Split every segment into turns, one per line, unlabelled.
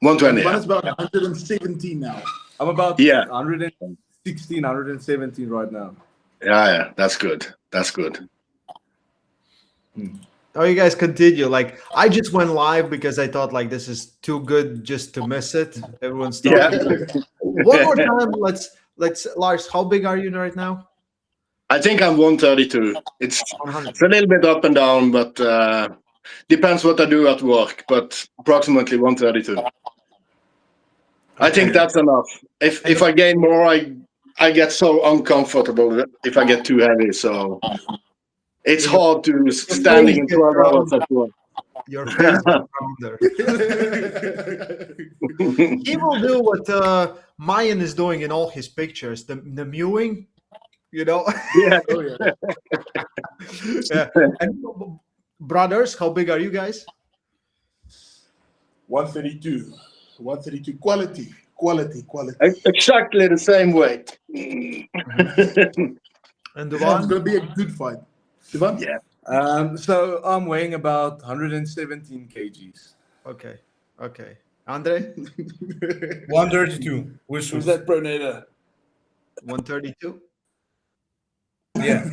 120.
It's about 117 now.
I'm about 116, 117 right now.
Yeah, that's good. That's good.
Oh, you guys continue. Like, I just went live because I thought like this is too good just to miss it. Everyone's talking. One more time. Let's Lars, how big are you right now?
I think I'm 132. It's a little bit up and down, but depends what I do at work, but approximately 132. I think that's enough. If I gain more, I get so uncomfortable if I get too heavy. So it's hard to standing in 12 hours at work.
Your face rounder. He will do what Mayan is doing in all his pictures, the mewing, you know.
Yeah.
Oh, yeah.
Yeah. And brothers, how big are you guys?
132. 132. Quality.
Exactly the same weight.
And
It's
Duvan?
going to be a good fight. Duvan?
Yeah.
So I'm weighing about 117 kgs.
Okay. Andre?
132.
Who's that pronator?
132?
Yeah.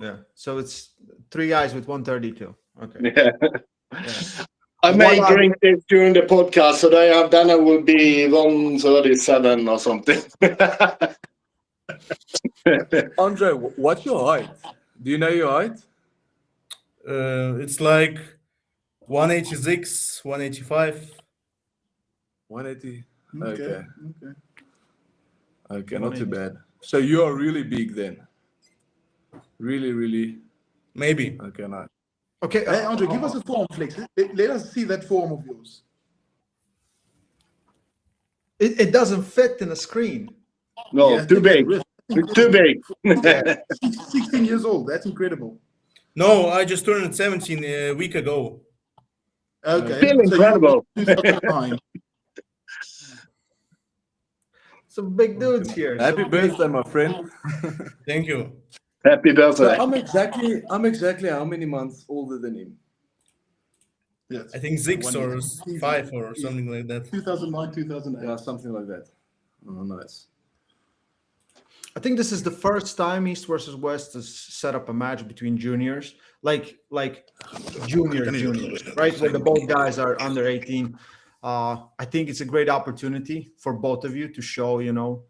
Yeah. So it's 3 guys with 132. Okay.
Yeah. I may drink this during the podcast, so then I will be 137 or something.
Andre, what's your height? Do you know your height?
It's like 186, 185.
180.
Okay.
Okay, not too bad. So you are really big then. Really.
Maybe.
Okay, nice.
Okay.
Hey, Andre, give us a form flex. Let us see that form of yours.
It doesn't fit in a screen.
No,
Yeah,
too big. It's too big.
16 years old. That's incredible.
No, I just turned 17 a week ago.
Okay.
Still incredible.
So 2009.
Some big dudes here.
Happy birthday, my friend.
Thank you.
Happy
So
birthday.
I'm exactly how many months older than him?
Yes.
I think 6 or
1
5 or something like that.
2009, 2008.
Yeah, something like that. Oh, nice.
I think this is the first time East versus West has set up a match between juniors, like juniors, right? Where the both guys are under 18. I think it's a great opportunity for both of you to show, you know,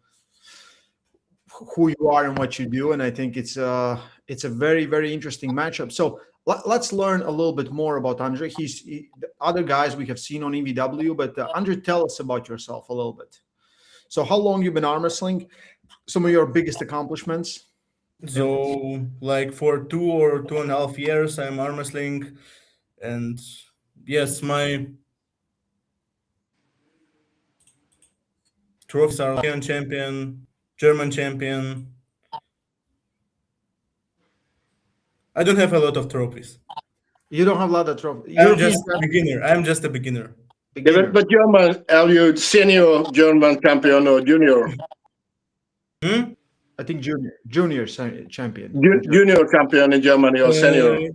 who you are and what you do. And I think it's a very, very interesting matchup. So let's learn a little bit more about Andre. The other guys we have seen on EVW, but Andre, tell us about yourself a little bit. So how long you been arm wrestling? Some of your biggest accomplishments?
So, like for 2 or 2.5 years, I'm arm wrestling, and yes, my trophies are European champion, German champion. I don't have a lot of trophies.
You don't have a lot of trophies.
I'm just a beginner.
Yeah, but German, are you senior German champion or junior?
I think junior champion.
Junior champion in Germany or senior?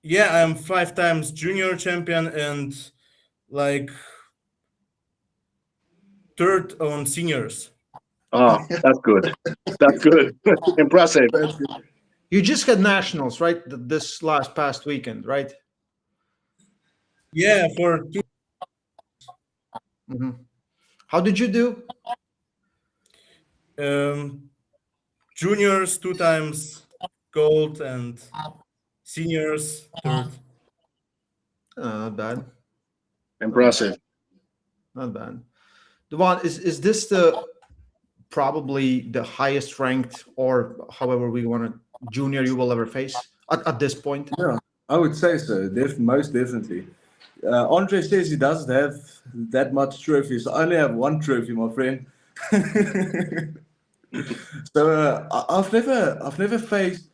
Yeah, I'm 5 times junior champion and like 3rd on seniors.
Oh, that's good. That's good. Impressive.
You just had nationals, right? This past weekend, right?
Yeah, for 2.
Mm-hmm. How did you do?
Juniors 2 times gold and seniors 3rd.
Not bad.
Impressive.
Not bad. Duvan, is this probably the highest ranked, or however we want to, junior you will ever face at this point?
Yeah, I would say so. Most definitely. Andre says he doesn't have that much trophies. I only have 1 trophy, my friend. So I've never faced,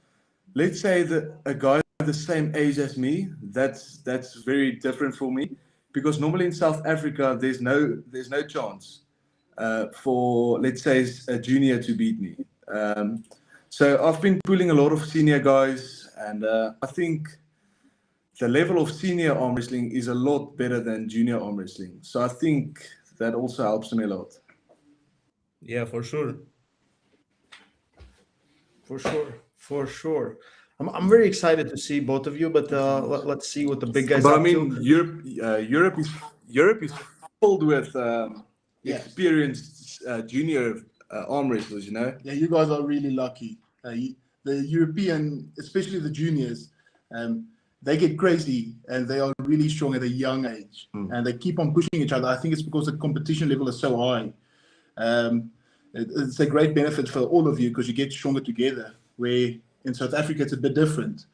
let's say, a guy the same age as me. That's very different for me, because normally in South Africa there's no chance for, let's say, a junior to beat me. So I've been pulling a lot of senior guys, and I think the level of senior arm wrestling is a lot better than junior arm wrestling. So I think that also helps me a lot.
Yeah, for sure.
For sure, for sure. I'm very excited to see both of you, but let's see what the big guys
But
up
I mean,
to.
Europe is filled with
Yeah.
experienced junior arm wrestlers. You know.
Yeah, you guys are really lucky. The European, especially the juniors, they get crazy and they are really strong at a young age, and they keep on pushing each other. I think it's because the competition level is so high. It's a great benefit for all of you because you get stronger together. Where in South Africa it's a bit different.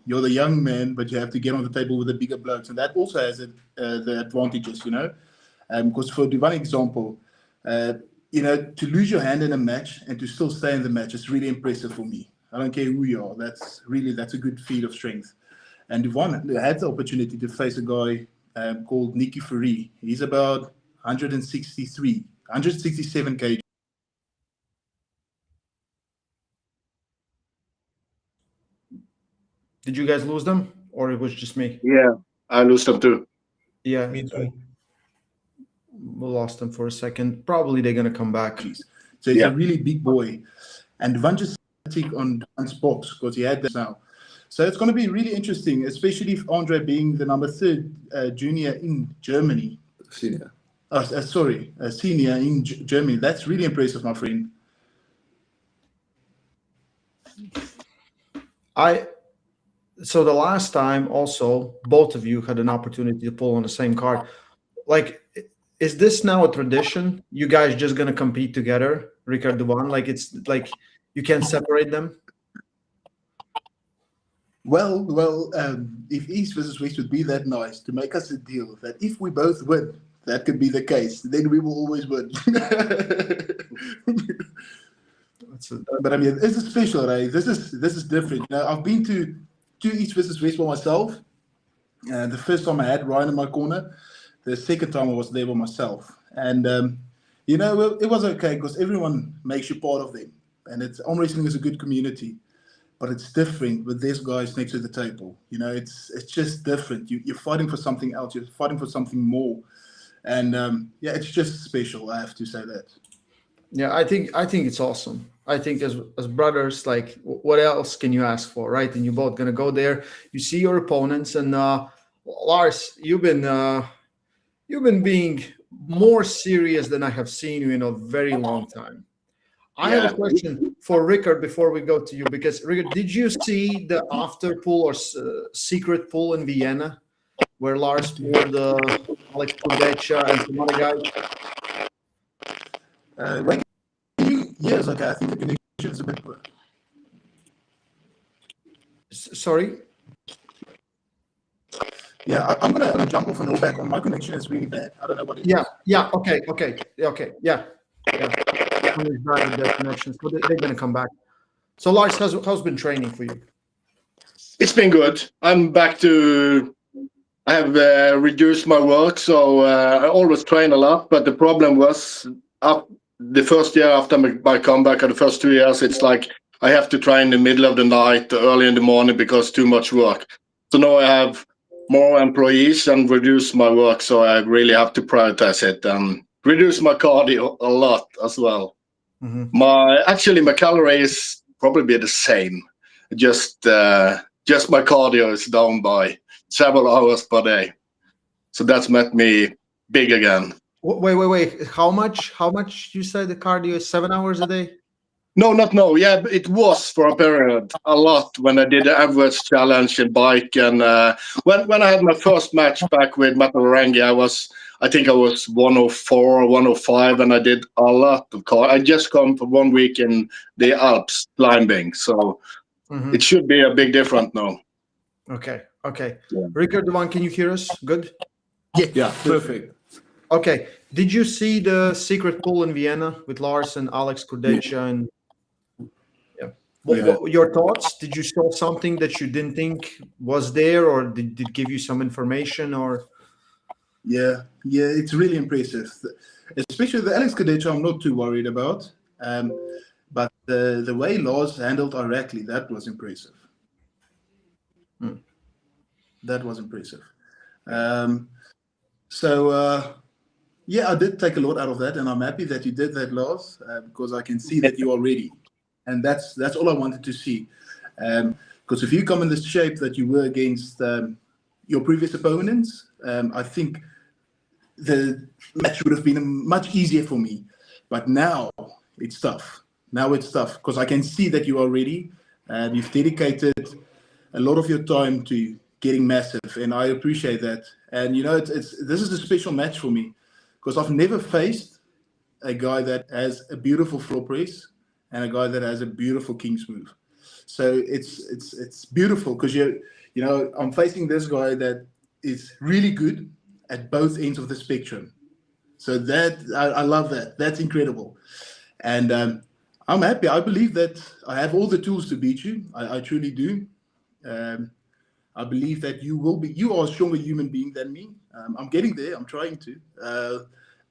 You're the young man, but you have to get on the table with the bigger blokes, and that also has the advantages, you know. Because for one example, you know, to lose your hand in a match and to still stay in the match is really impressive for me. I don't care who you are. That's a good feat of strength. And Yvonne had the opportunity to face a guy called Nicky Fury. He's about 167 kg.
Did you guys lose them, or it was just me?
Yeah, I lose them too.
Yeah,
Me too.
we lost them for a second. Probably they're gonna come back.
So he's
Yeah.
a really big boy. And Yvonne just take on Dan's box because he had that now. So it's going to be really interesting, especially if Andre being the number 3 junior in Germany.
Senior.
Senior in Germany. That's really impressive, my friend.
So the last time also both of you had an opportunity to pull on the same card. Like, is this now a tradition? You guys just gonna compete together, Ricard Duvan? Like, it's like you can't separate them?
Well, if East versus West would be that nice to make us a deal that if we both win, that could be the case. Then we will always win. But I mean, it's a special, right? This is different. Now, I've been to 2 East versus West by myself. The first time I had Ryan in my corner. The second time I was there by myself. And, you know, it was okay because everyone makes you part of them. And arm wrestling is a good community. But it's different with these guys next to the table. You know, it's just different. You're fighting for something else. You're fighting for something more. And, yeah, it's just special. I have to say that.
Yeah, I think it's awesome. I think as brothers, like, what else can you ask for, right? And you're both gonna go there. You see your opponents, and Lars, you've been being more serious than I have seen you in a very long time. I have a question for Ricard before we go to you, because Ricard, did you see the after pool or secret pool in Vienna where Lars pulled Alex Kudecha and some other guys?
Yes, okay. I think the connection is a bit poor.
Sorry?
Yeah, I'm gonna jump off and go back on. My connection is really bad. I don't know what it is.
Yeah. Okay. Yeah. Somebody's bad with their connections, but they're gonna come back. So, Lars, how's been training for you?
It's been good. I'm back to. I have reduced my work, so I always train a lot. But the problem was the first year after my comeback, or the first 2 years, it's like I have to train in the middle of the night, early in the morning because too much work. So now I have more employees and reduce my work, so I really have to prioritize it and reduce my cardio a lot as well.
Mm-hmm.
My calorie is probably the same. Just my cardio is down by several hours per day. So that's made me big again.
Wait. How much you said the cardio is 7 hours a day?
No. Yeah, it was for a period a lot when I did the average challenge in bike, and when I had my first match back with Matarangi, I think I was 104 or 105, and I did a lot of cardio. I just come for 1 week in the Alps climbing, so it should be a big difference now.
Okay.
Yeah.
Ricard Duvan, can you hear us? Good?
Yeah, perfect.
Okay. Did you see the secret pool in Vienna with Lars and Alex Kudecha? And what your thoughts? Did you saw something that you didn't think was there, or did it give you some information? Or
Yeah, it's really impressive. Especially the Alex Kudecha, I'm not too worried about. But the way Lars handled Irakli, that was impressive. That was impressive. Yeah, I did take a lot out of that, and I'm happy that you did that, Lars, because I can see that you are ready, and that's all I wanted to see. Because if you come in the shape that you were against your previous opponents, I think the match would have been much easier for me. But now it's tough. Now it's tough because I can see that you are ready. You've dedicated a lot of your time to getting massive, and I appreciate that. And you know, this is a special match for me because I've never faced a guy that has a beautiful floor press and a guy that has a beautiful King's move. So it's beautiful because I'm facing this guy that is really good at both ends of the spectrum. So that I love that. That's incredible, and I'm happy. I believe that I have all the tools to beat you. I truly do. I believe that you are a stronger human being than me. I'm getting there. I'm trying to,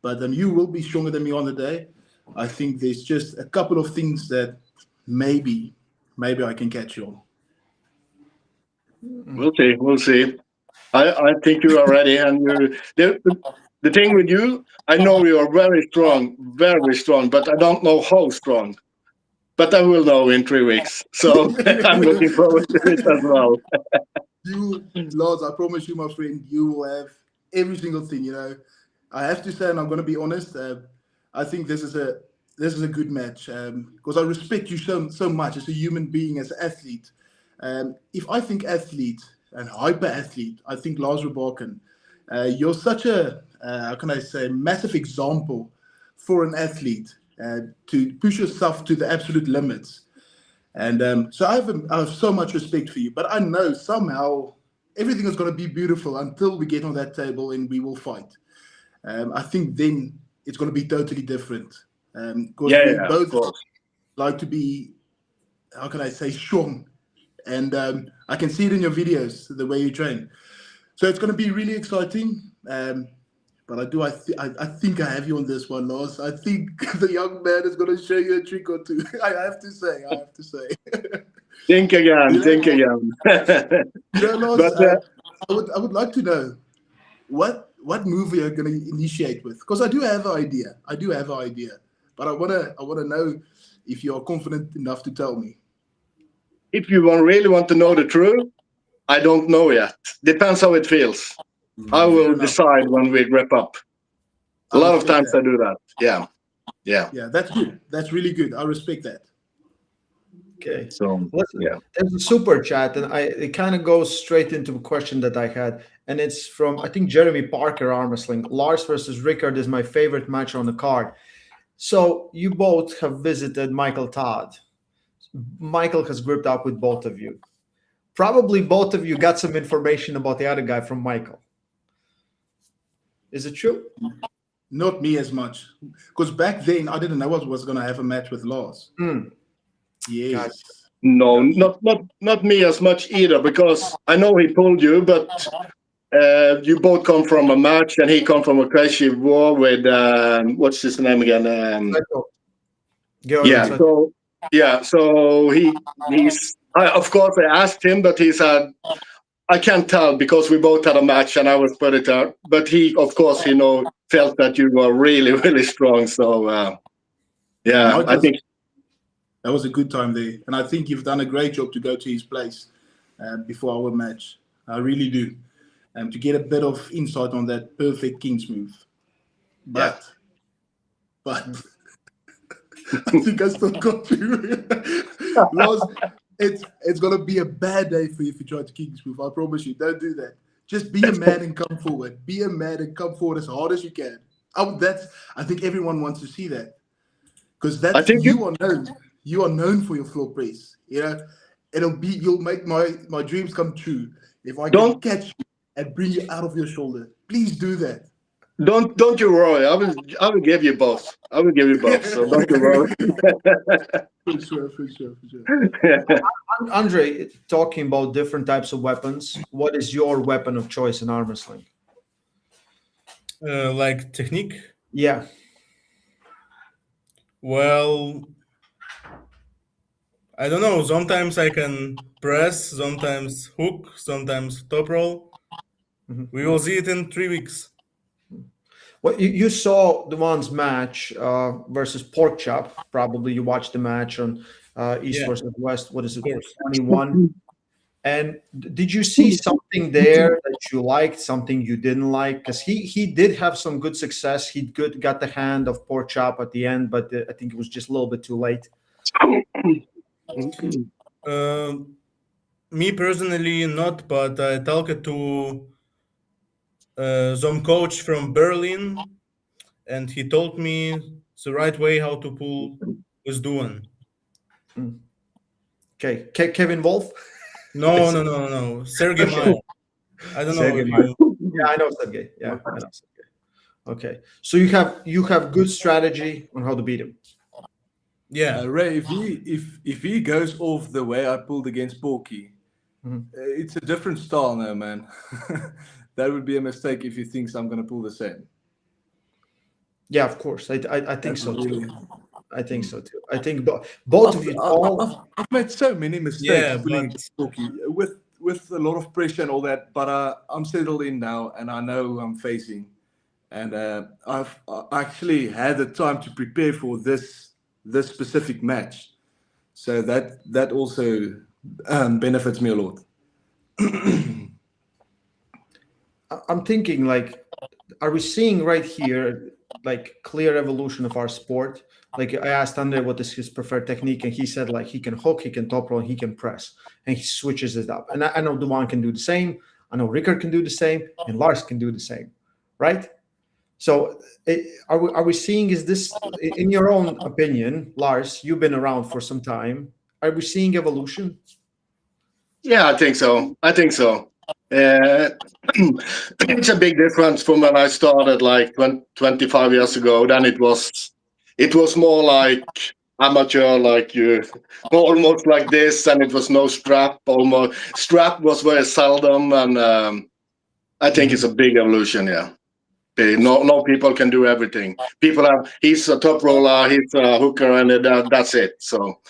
but you will be stronger than me on the day. I think there's just a couple of things that maybe I can catch you on.
We'll see. We'll see. I think you are ready, and the thing with you, I know you are very strong, but I don't know how strong. But I will know in 3 weeks, so I'm looking forward to it as well.
Lars, I promise you, my friend, you will have every single thing. You know, I have to say, and I'm going to be honest. I think this is a good match because I respect you so much as a human being, as an athlete. If I think athlete and hyper athlete, I think Lars Rebaken. You're such a how can I say, massive example for an athlete to push yourself to the absolute limits. And so I have so much respect for you, but I know somehow everything is going to be beautiful until we get on that table and we will fight. I think then it's going to be totally different. Because we both like to be, how can I say, strong. And I can see it in your videos, the way you train. So it's going to be really exciting. But I think I have you on this one, Lars. I think the young man is going to show you a trick or two. I have to say.
Think again. Think again.
Lars, I would like to know what move you're going to initiate with, because I do have an idea. But I wanna know if you're confident enough to tell me.
If you really want to know the truth, I don't know yet. Depends how it feels. I will decide when we wrap up. A lot of times I do that. Yeah.
Yeah, that's good. That's really good. I respect that.
Okay.
So
there's a super chat, and it kind of goes straight into a question that I had, and it's from, I think, Jeremy Parker, Armwrestling. Lars versus Rickard is my favorite match on the card. So you both have visited Michael Todd. Michael has gripped up with both of you. Probably both of you got some information about the other guy from Michael. Is it true?
Not me as much, because back then I didn't know I was going to have a match with Lars. Yes.
Gotcha.
No, not me as much either, because I know he pulled you, but you both come from a match, and he come from a crazy war with what's his name again? So he's. Of course, I asked him, but he said, I can't tell because we both had a match and I was put it out. But he, of course, felt that you were really, really strong. So, I think
that was a good time there. And I think you've done a great job to go to his place before our match. I really do. To get a bit of insight on that perfect King's move. But I think I still got you. Lars, it's going to be a bad day for you if you try to King's move. I promise you. Don't do that. Just be a man and come forward. Be a man and come forward as hard as you can. I think everyone wants to see that. Because you are known for your floor press. You'll make my dreams come true if I can catch you and bring you out of your shoulder. Please do that.
Don't you worry. I will give you both. I will give you both. So don't you worry.
For sure.
Andre, talking about different types of weapons, what is your weapon of choice in arm wrestling?
Like technique?
Yeah.
Well, I don't know. Sometimes I can press, sometimes hook, sometimes top roll. We will see it in 3 weeks.
Well, you saw the one's match versus Pork Chop. Probably you watched the match on East
Yeah,
versus West. What is it?
of course.
21. And did you see something there that you liked, something you didn't like? Because he did have some good success. He got the hand of Pork Chop at the end, but I think it was just a little bit too late.
Me personally, not, but I talked to some coach from Berlin, and he told me the right way how to pull is doing.
Okay, Kevin Wolf.
No. Sergey Mile. I don't know
Sergey
if
Mile.
you.
Yeah, I know Sergey. Yeah, I know Sergey. Okay, so you have good strategy on how to beat him.
Yeah,
Ray, if he goes off the way I pulled against Porky, it's a different style now, man. That would be a mistake if he thinks I'm gonna pull the same.
Yeah, of course. I think
That's
so
really-
too. I think so too. I think both of you all.
I've made so many mistakes
Yeah,
pulling
but-
against Porky with a lot of pressure and all that, but I'm settled in now and I know who I'm facing, and I've actually had the time to prepare for this specific match, so that also benefits me a lot.
I'm thinking like, are we seeing right here like clear evolution of our sport? Like I asked Andre what is his preferred technique, and he said like he can hook, he can top roll, he can press, and he switches it up. And I know Duan can do the same. I know Rickard can do the same, and Lars can do the same, right? So are we seeing, is this, in your own opinion, Lars, you've been around for some time, are we seeing evolution?
Yeah, I think so. It's a big difference from when I started like 25 years ago. Then it was more like amateur, like you almost like this, and it was no strap. Almost strap was very seldom, and I think it's a big evolution. Yeah, no people can do everything. He's a top roller, he's a hooker, and that's it. So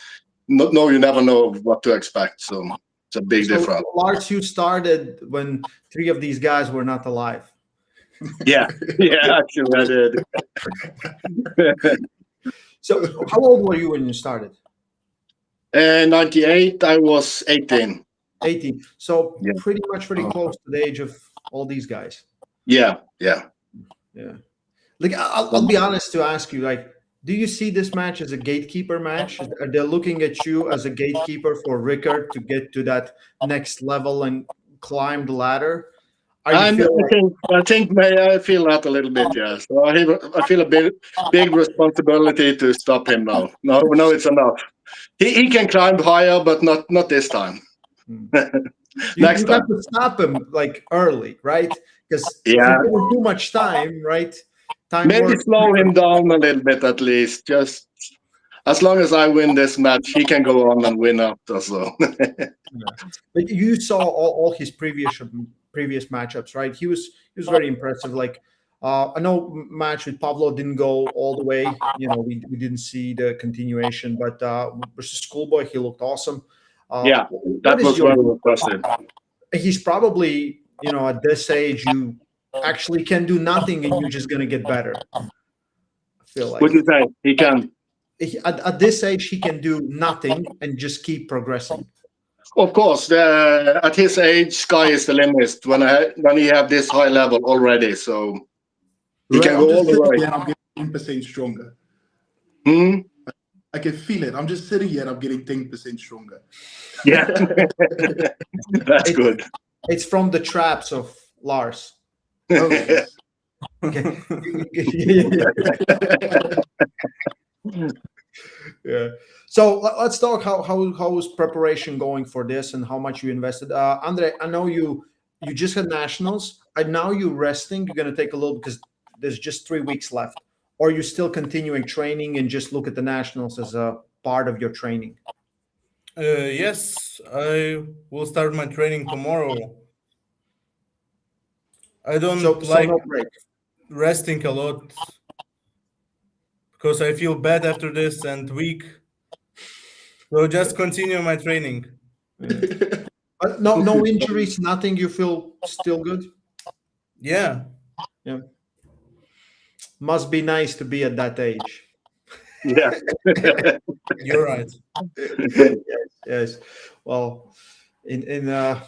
no, you never know what to expect. So it's a big difference.
Lars, you started when 3 of these guys were not alive.
Yeah, actually I did.
So how old were you when you started?
98, I was 18.
18. So
Yeah.
pretty close to the age of all these guys.
Yeah.
Like I'll be honest to ask you, like, do you see this match as a gatekeeper match? Are they looking at you as a gatekeeper for Rickard to get to that next level and climb the ladder?
I think I feel that a little bit, yeah. So I feel a big responsibility to stop him now. No, it's enough. He can climb higher, but not this time. Next
you
time.
have to stop him like early, right? Because if
Yeah.
you give him too much time, right?
Maybe
works.
slow him down a little bit at least. Just as long as I win this match, he can go on and win after. So.
But you saw all his previous matchups, right? He was very impressive. Like I know match with Pablo didn't go all the way. You know, we didn't see the continuation, but versus Schoolboy, he looked awesome.
Yeah, that was very impressive.
He's probably, you know, at this age, you actually can do nothing and you're just going to get better. I feel like.
What do you say? He can.
At this age, he can do nothing and just keep progressing.
Of course, at his age, sky is the limit when he have this high level already. So he can go all the way.
I'm getting 10% stronger. I can feel it. I'm just sitting here and I'm getting 10% stronger.
Yeah, that's good.
It's from the traps of Lars.
Oh, yes.
Okay. Yeah. So let's talk how is preparation going for this and how much you invested. Andre, I know you just had nationals. And now you're resting. You're going to take a little because there's just 3 weeks left. Or are you still continuing training and just look at the nationals as a part of your training?
Yes, I will start my training tomorrow. I don't like
no break.
resting a lot because I feel bad after this and weak. So just continue my training.
Yeah. But no injuries, nothing. You feel still good?
Yeah.
Must be nice to be at that age.
Yeah.
You're right.
Yes. Well, in a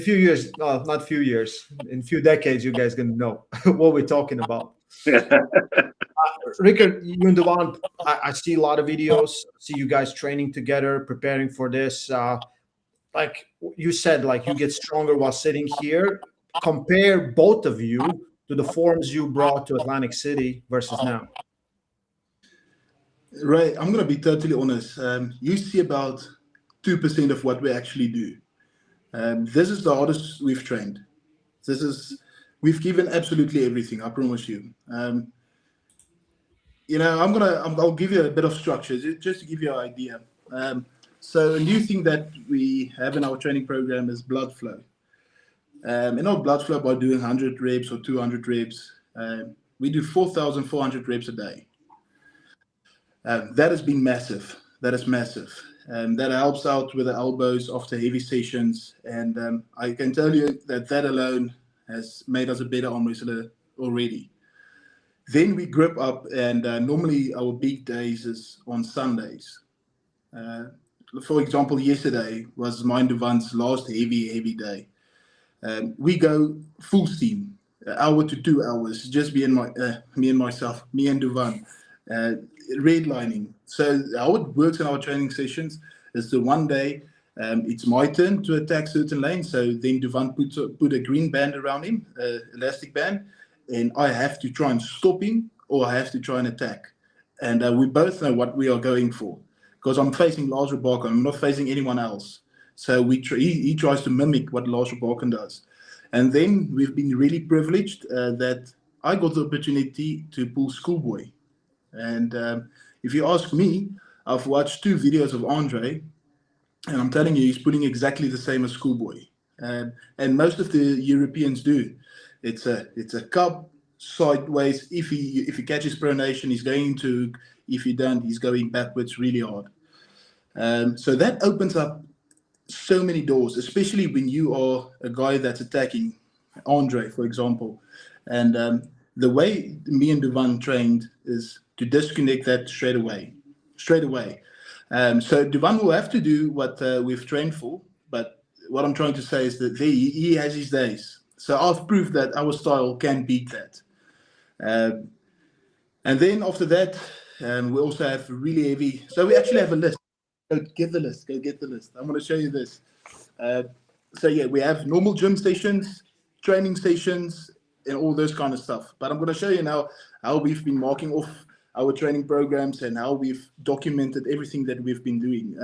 few years, no, not few years, in few decades, you guys gonna know what we're talking about. Rickard, you and Devon, I see a lot of videos. See you guys training together, preparing for this. Like you said, like you get stronger while sitting here. Compare both of you to the forms you brought to Atlantic City versus now.
Right, I'm gonna be totally honest. You see about 2% of what we actually do. This is the hardest we've trained. We've given absolutely everything. I promise you. I'll give you a bit of structure just to give you an idea. So a new thing that we have in our training program is blood flow. Blood flow by doing 100 reps or 200 reps. We do 4,400 reps a day. That has been massive. That is massive. That helps out with the elbows after heavy sessions. And I can tell you that alone has made us a better arm wrestler already. Then we grip up, and normally our big days is on Sundays. For example, yesterday was mine and Devon's last heavy day. We go full steam, an hour to 2 hours, just me and Devon, redlining. So how it works in our training sessions is the one day it's my turn to attack certain lanes. So then Devon put a green band around him, elastic band, and I have to try and stop him or I have to try and attack. And we both know what we are going for because I'm facing Lars Rebarken. I'm not facing anyone else. So he tries to mimic what Lars Rebarken does. And then we've been really privileged that I got the opportunity to pull Schoolboy. And if you ask me, I've watched 2 videos of Andre, and I'm telling you, he's putting exactly the same as Schoolboy. And most of the Europeans do. It's a cup sideways. If he catches pronation, he's going to. If he don't, he's going backwards really hard. So that opens up so many doors, especially when you are a guy that's attacking Andre, for example. And the way me and Devon trained is to disconnect that straight away. So Devon will have to do what we've trained for, but what I'm trying to say is that he has his days. So I've proved that our style can beat that. And then after that, we also have really heavy. So we actually have a list. Go get the list. I'm going to show you this. So yeah, we have normal gym sessions, training sessions, and all those kind of stuff. But I'm going to show you now how we've been marking off our training programs and how we've documented everything that we've been doing.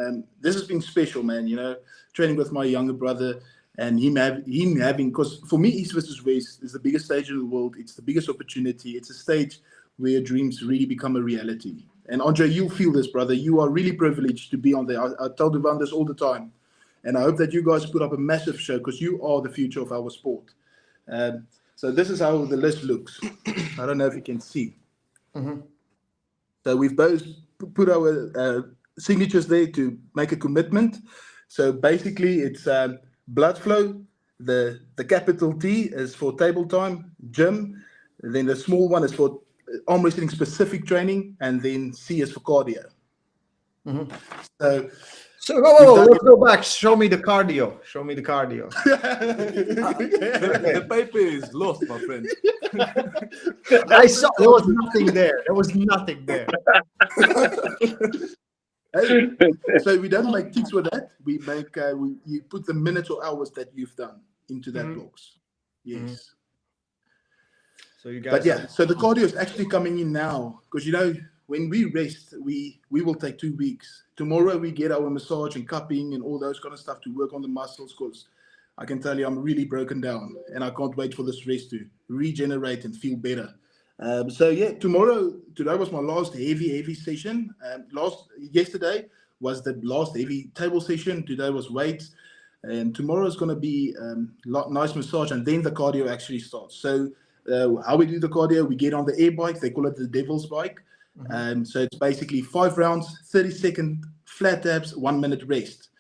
This has been special, man. Training with my younger brother and him having, because for me, East versus West is the biggest stage in the world. It's the biggest opportunity. It's a stage where dreams really become a reality. And Andre, you feel this, brother. You are really privileged to be on there. I tell Devon this all the time. And I hope that you guys put up a massive show because you are the future of our sport. So this is how the list looks. I don't know if you can see.
Mm-hmm.
So we've both put our signatures there to make a commitment. So basically it's blood flow. The capital T is for table time, gym. And then the small one is for arm wrestling specific training. And then C is for cardio.
Mm-hmm.
So
let's go back. Show me the cardio.
The paper is lost, my friend.
I saw there was nothing there.
So we don't make ticks with that. We make you put the minutes or hours that you've done into that box. Yes.
Mm-hmm. So you guys.
But yeah, so the cardio is actually coming in now because when we rest, we will take 2 weeks. Tomorrow we get our massage and cupping and all those kind of stuff to work on the muscles because I can tell you I'm really broken down and I can't wait for this rest to regenerate and feel better. So yeah, today was my last heavy session. Yesterday was the last heavy table session. Today was weights. And tomorrow is going to be nice massage and then the cardio actually starts. So how we do the cardio, we get on the air bike. They call it the devil's bike. Mm-hmm. So it's basically 5 rounds, 30-second flat taps, 1 minute rest.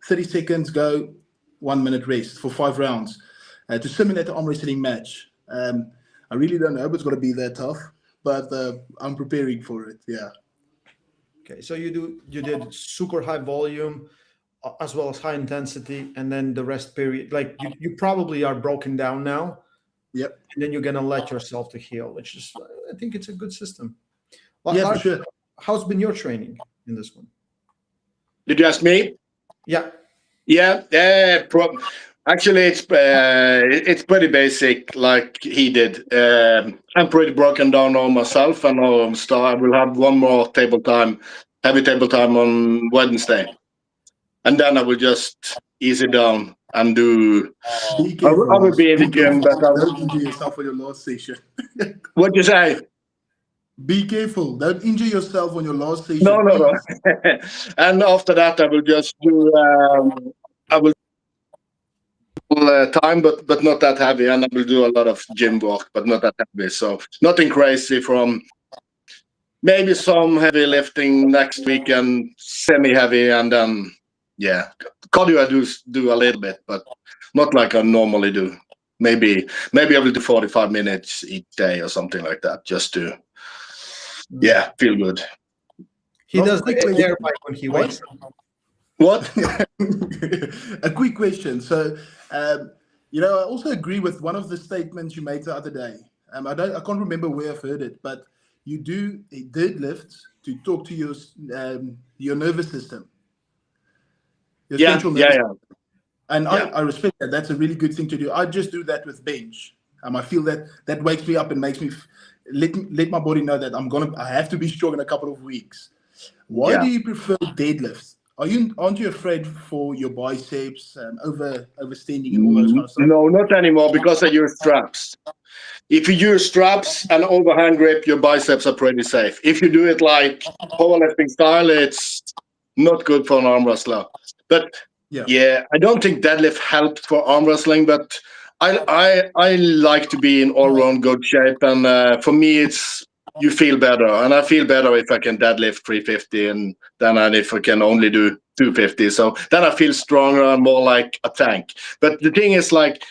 30 seconds go, 1 minute rest for 5 rounds to simulate the arm wrestling match. I really don't know if it's going to be that tough, but I'm preparing for it. Yeah.
Okay, so you did super high volume as well as high intensity, and then the rest period, like you probably are broken down now,
Yep.
and then you're gonna let yourself to heal, which is, I think it's a good system. Well,
Yeah, for
Lars,
sure.
how's been your training in this one?
Did you ask me?
Yeah.
Yeah, actually, it's pretty basic, like he did. I'm pretty broken down on myself, and I will have one more heavy table time on Wednesday, and then I will just ease it down and do.
Be
I
careful.
will be in the
Be
gym,
careful.
but
Don't injure yourself on your last session.
what you say?
Be careful. Don't injure yourself on your last session.
No, no, no.
please.
And after that, I will just do. I will time, but not that heavy, and I will do a lot of gym work, but not that heavy. So nothing crazy. From maybe some heavy lifting next week and semi-heavy, and then cardio I do a little bit, but not like I normally do. Maybe I will do 45 minutes each day or something like that, just to feel good.
He
Well,
does
quick
the
question.
air bike when he wakes up.
What?
A quick question. So, I also agree with one of the statements you made the other day. I can't remember where I've heard it, but you do a deadlift to talk to your nervous system, your central nervous system. And I respect that. That's a really good thing to do. I just do that with bench. I feel that wakes me up and makes me let my body know that I have to be strong in a couple of weeks. Why do you prefer deadlifts? Aren't you afraid for your biceps and overstanding and all those kind of stuff?
No, not anymore, because I use straps. If you use straps and overhand grip, your biceps are pretty safe. If you do it like powerlifting style, it's not good for an arm wrestler. But I don't think deadlift helps for arm wrestling, but I like to be in all-round good shape, and for me, it's you feel better, and I feel better if I can deadlift 350 and than if I can only do 250. So then I feel stronger and more like a tank. But the thing is, like,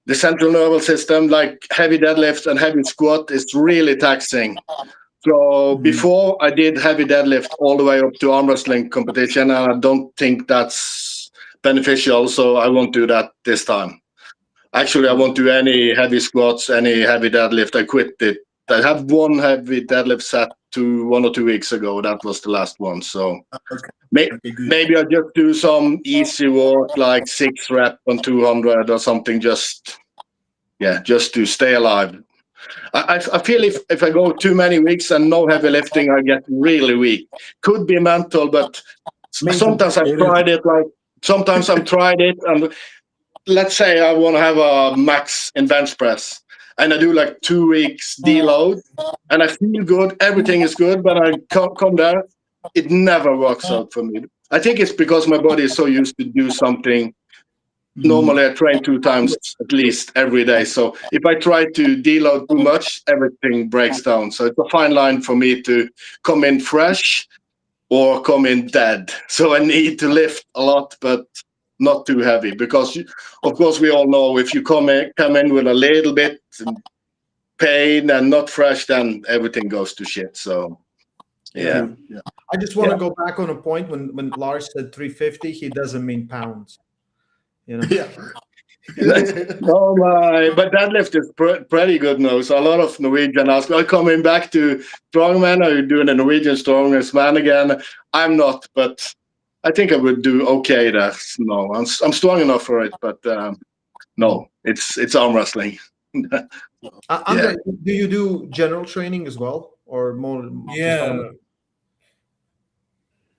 the central nervous system, like heavy deadlift and heavy squat, is really taxing. So before I did heavy deadlift all the way up to arm wrestling competition, and I don't think that's beneficial, so I won't do that this time. Actually, I won't do any heavy squats, any heavy deadlift. I quit it. I have one heavy deadlift set 1 or 2 weeks ago. That was the last one. So maybe I'll just do some easy work, like 6 reps on 200 or something, just to stay alive. I feel if I go too many weeks and no heavy lifting, I get really weak. Could be mental, but sometimes I've tried it. Sometimes I've tried it, and let's say I want to have a max in bench press, and I do like 2 weeks deload, and I feel good, everything is good, but I come there, it never works out for me. I think it's because my body is so used to do something. Normally I train 2 times at least every day, so if I try to deload too much, everything breaks down. So it's a fine line for me to come in fresh or come in dead. So I need to lift a lot, but not too heavy, because of course we all know if you come in with a little bit pain and not fresh, then everything goes to shit. So
I just want to go back on a point when Lars said 350, he doesn't mean pounds.
Oh my! But deadlift is pretty good now. So a lot of Norwegian ask, "Are you coming back to strongman? Are you doing a Norwegian strongest man again?" I'm not, but I think I would do okay there. No, I'm strong enough for it, but no, it's arm wrestling.
Andre, do you do general training as well, or more?
Yeah,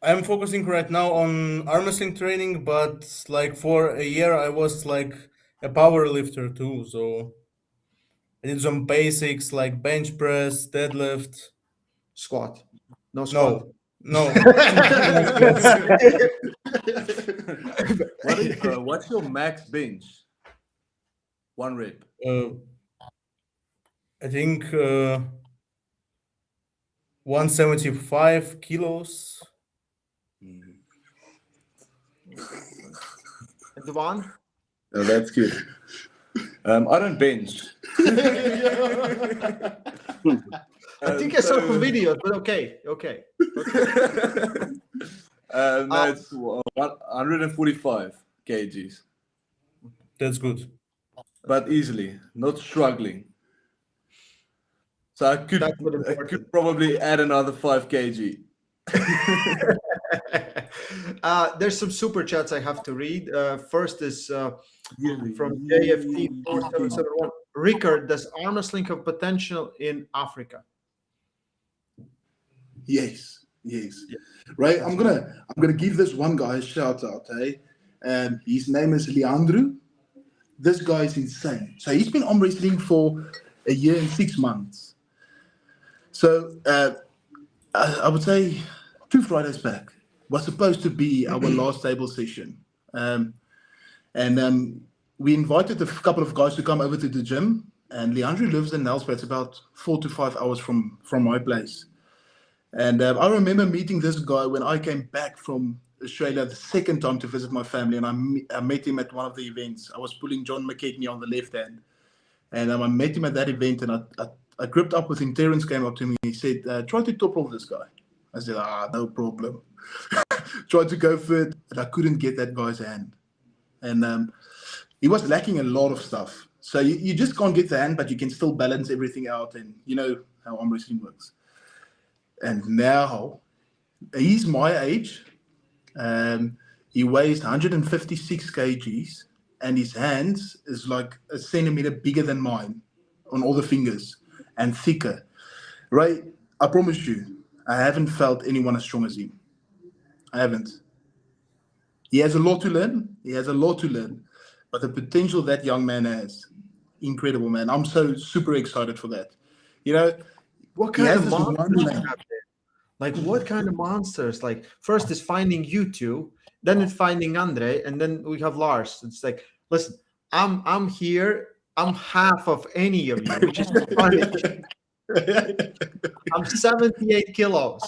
I'm focusing right now on arm wrestling training, but like for a year I was like a power lifter too. So I did some basics like bench press, deadlift,
Squat. No squat.
No.
What's your max bench? 1 rep.
I think 175 kilos.
And Devon?
Oh, that's good.
I don't bench.
I think I saw some videos, but okay.
No, it's 145 kgs,
That's good.
but easily, not struggling. So I
That's what important.
could probably add another 5 kg.
There's some super chats I have to read. First is from JFT4771. Rickard, does arm wrestling have potential in Africa?
Yes. Right. I'm gonna give this one guy a shout out. His name is Leandro. This guy is insane. So he's been arm wrestling for a year and 6 months. So I would say 2 Fridays back was supposed to be our last table session, and we invited a couple of guys to come over to the gym. And Leandro lives in Nelspruit. It's about 4 to 5 hours from my place. And I remember meeting this guy when I came back from Australia the second time to visit my family, and I met him at one of the events. I was pulling John McKechnie on the left hand, and I met him at that event, and I gripped up with him. Terrence came up to me. He said, try to top roll this guy. I said, no problem. Tried to go for it, but I couldn't get that guy's hand. And he was lacking a lot of stuff. So you just can't get the hand, but you can still balance everything out, and you know how arm wrestling works. And now he's my age. He weighs 156 kgs, and his hands is like a centimeter bigger than mine on all the fingers and thicker. Right? I promise you, I haven't felt anyone as strong as him. I haven't. He has a lot to learn. But the potential that young man has, incredible, man. I'm so super excited for that. You know,
what kind of monsters have there? Like, what kind of monsters? Like, first is finding you two, then it's finding Andre, and then we have Lars. It's like, listen, I'm here. I'm half of any of you, which is funny. I'm 78 kilos.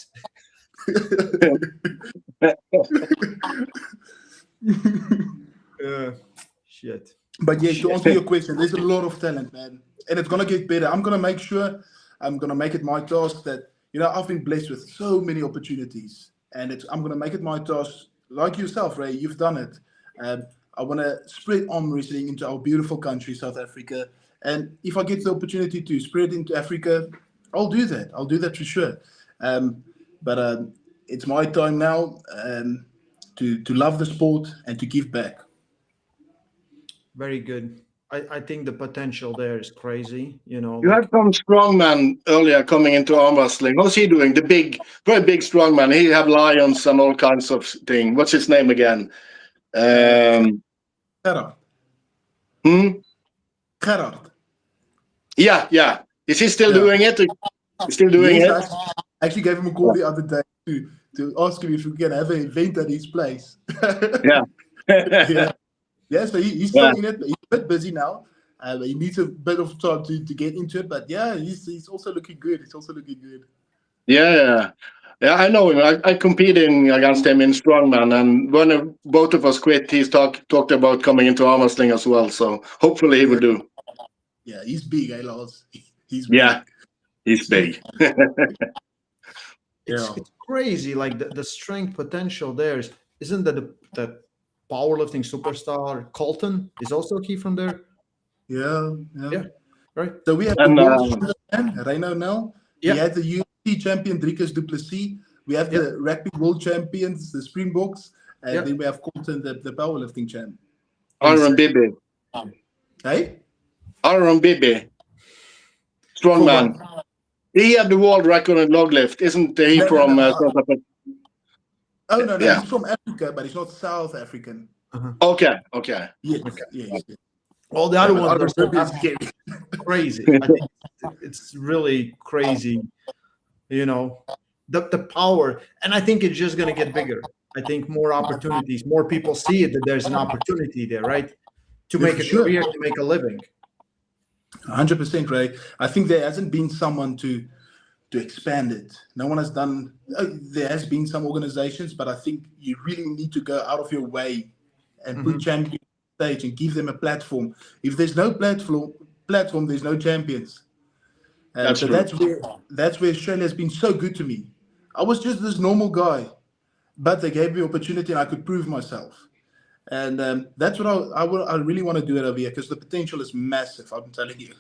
Shit.
But yeah, to answer your question, there's a lot of talent, man, and it's gonna get better. I'm gonna make sure. I'm gonna make it my task that, you know, I've been blessed with so many opportunities, and I'm gonna make it my task, like yourself, Ray. You've done it. I want to spread arm wrestling into our beautiful country, South Africa. And if I get the opportunity to spread it into Africa, I'll do that. I'll do that for sure. But it's my time now to love the sport and to give back.
Very good. I think the potential there is crazy. You know,
you had some strongman earlier coming into arm wrestling. What's he doing? The big, very big strongman. He have lions and all kinds of thing. What's his name again?
Gerard. Gerard.
Yeah. Is he still doing it? He's still doing it?
I actually gave him a call the other day to ask him if we can have an event at his place. Yeah, so he's still in it. He's a bit busy now. He needs a bit of time to get into it. But yeah, he's also looking good.
Yeah, I know him. I competed against him in strongman, and when both of us quit, he's talked about coming into arm wrestling as well. So hopefully he will do.
Yeah, he's big, Lars. He's big.
Yeah, he's big.
It's crazy. Like the strength potential there isn't that the powerlifting superstar Colton is also key from there?
Yeah.
Right.
So we have the Reino now.
Yeah.
We had the UFC champion Dricus du Plessis. We have the rugby world champions, the Springboks, and then we have Colton, the powerlifting champ.
Aaron Bibi.
Hey?
Aaron Bibi. Strongman. He had the world record in log lift, isn't he? From South Africa?
Oh no, he's from Africa, but he's not South African.
Okay.
Yes.
All the other ones are crazy. I think it's really crazy. You know, the power, and I think it's just going to get bigger. I think more opportunities, more people see it, that there's an opportunity there, right? To make a career, to make a living.
100%, Ray. I think there hasn't been someone to expand it. No one has done. There has been some organizations, but I think you really need to go out of your way and put champions on stage and give them a platform. If there's no platform, there's no champions.
That's
So
true.
that's where Australia has been so good to me. I was just this normal guy, but they gave me opportunity and I could prove myself. And that's what I really want to do it over here because the potential is massive. I'm telling you.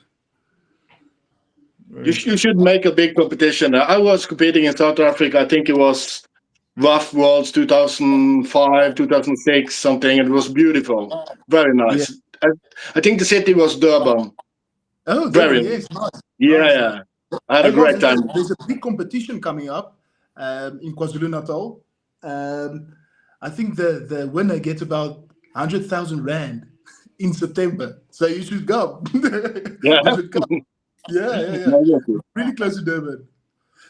You should make a big competition. I was competing in South Africa. I think it was Rough Worlds 2005, 2006, something. It was beautiful. Very
Yeah.
nice. I think the city was Durban.
Oh,
Very
Durban,
nice.
yes, nice.
Yeah,
Nice.
yeah. I had a
Hey, Lars,
great time.
there's a big competition coming up in KwaZulu-Natal. I think the winner gets about 100,000 rand in September. So you should go.
Yeah.
You should come. Yeah.
No, yes, yes.
Really close to Durban.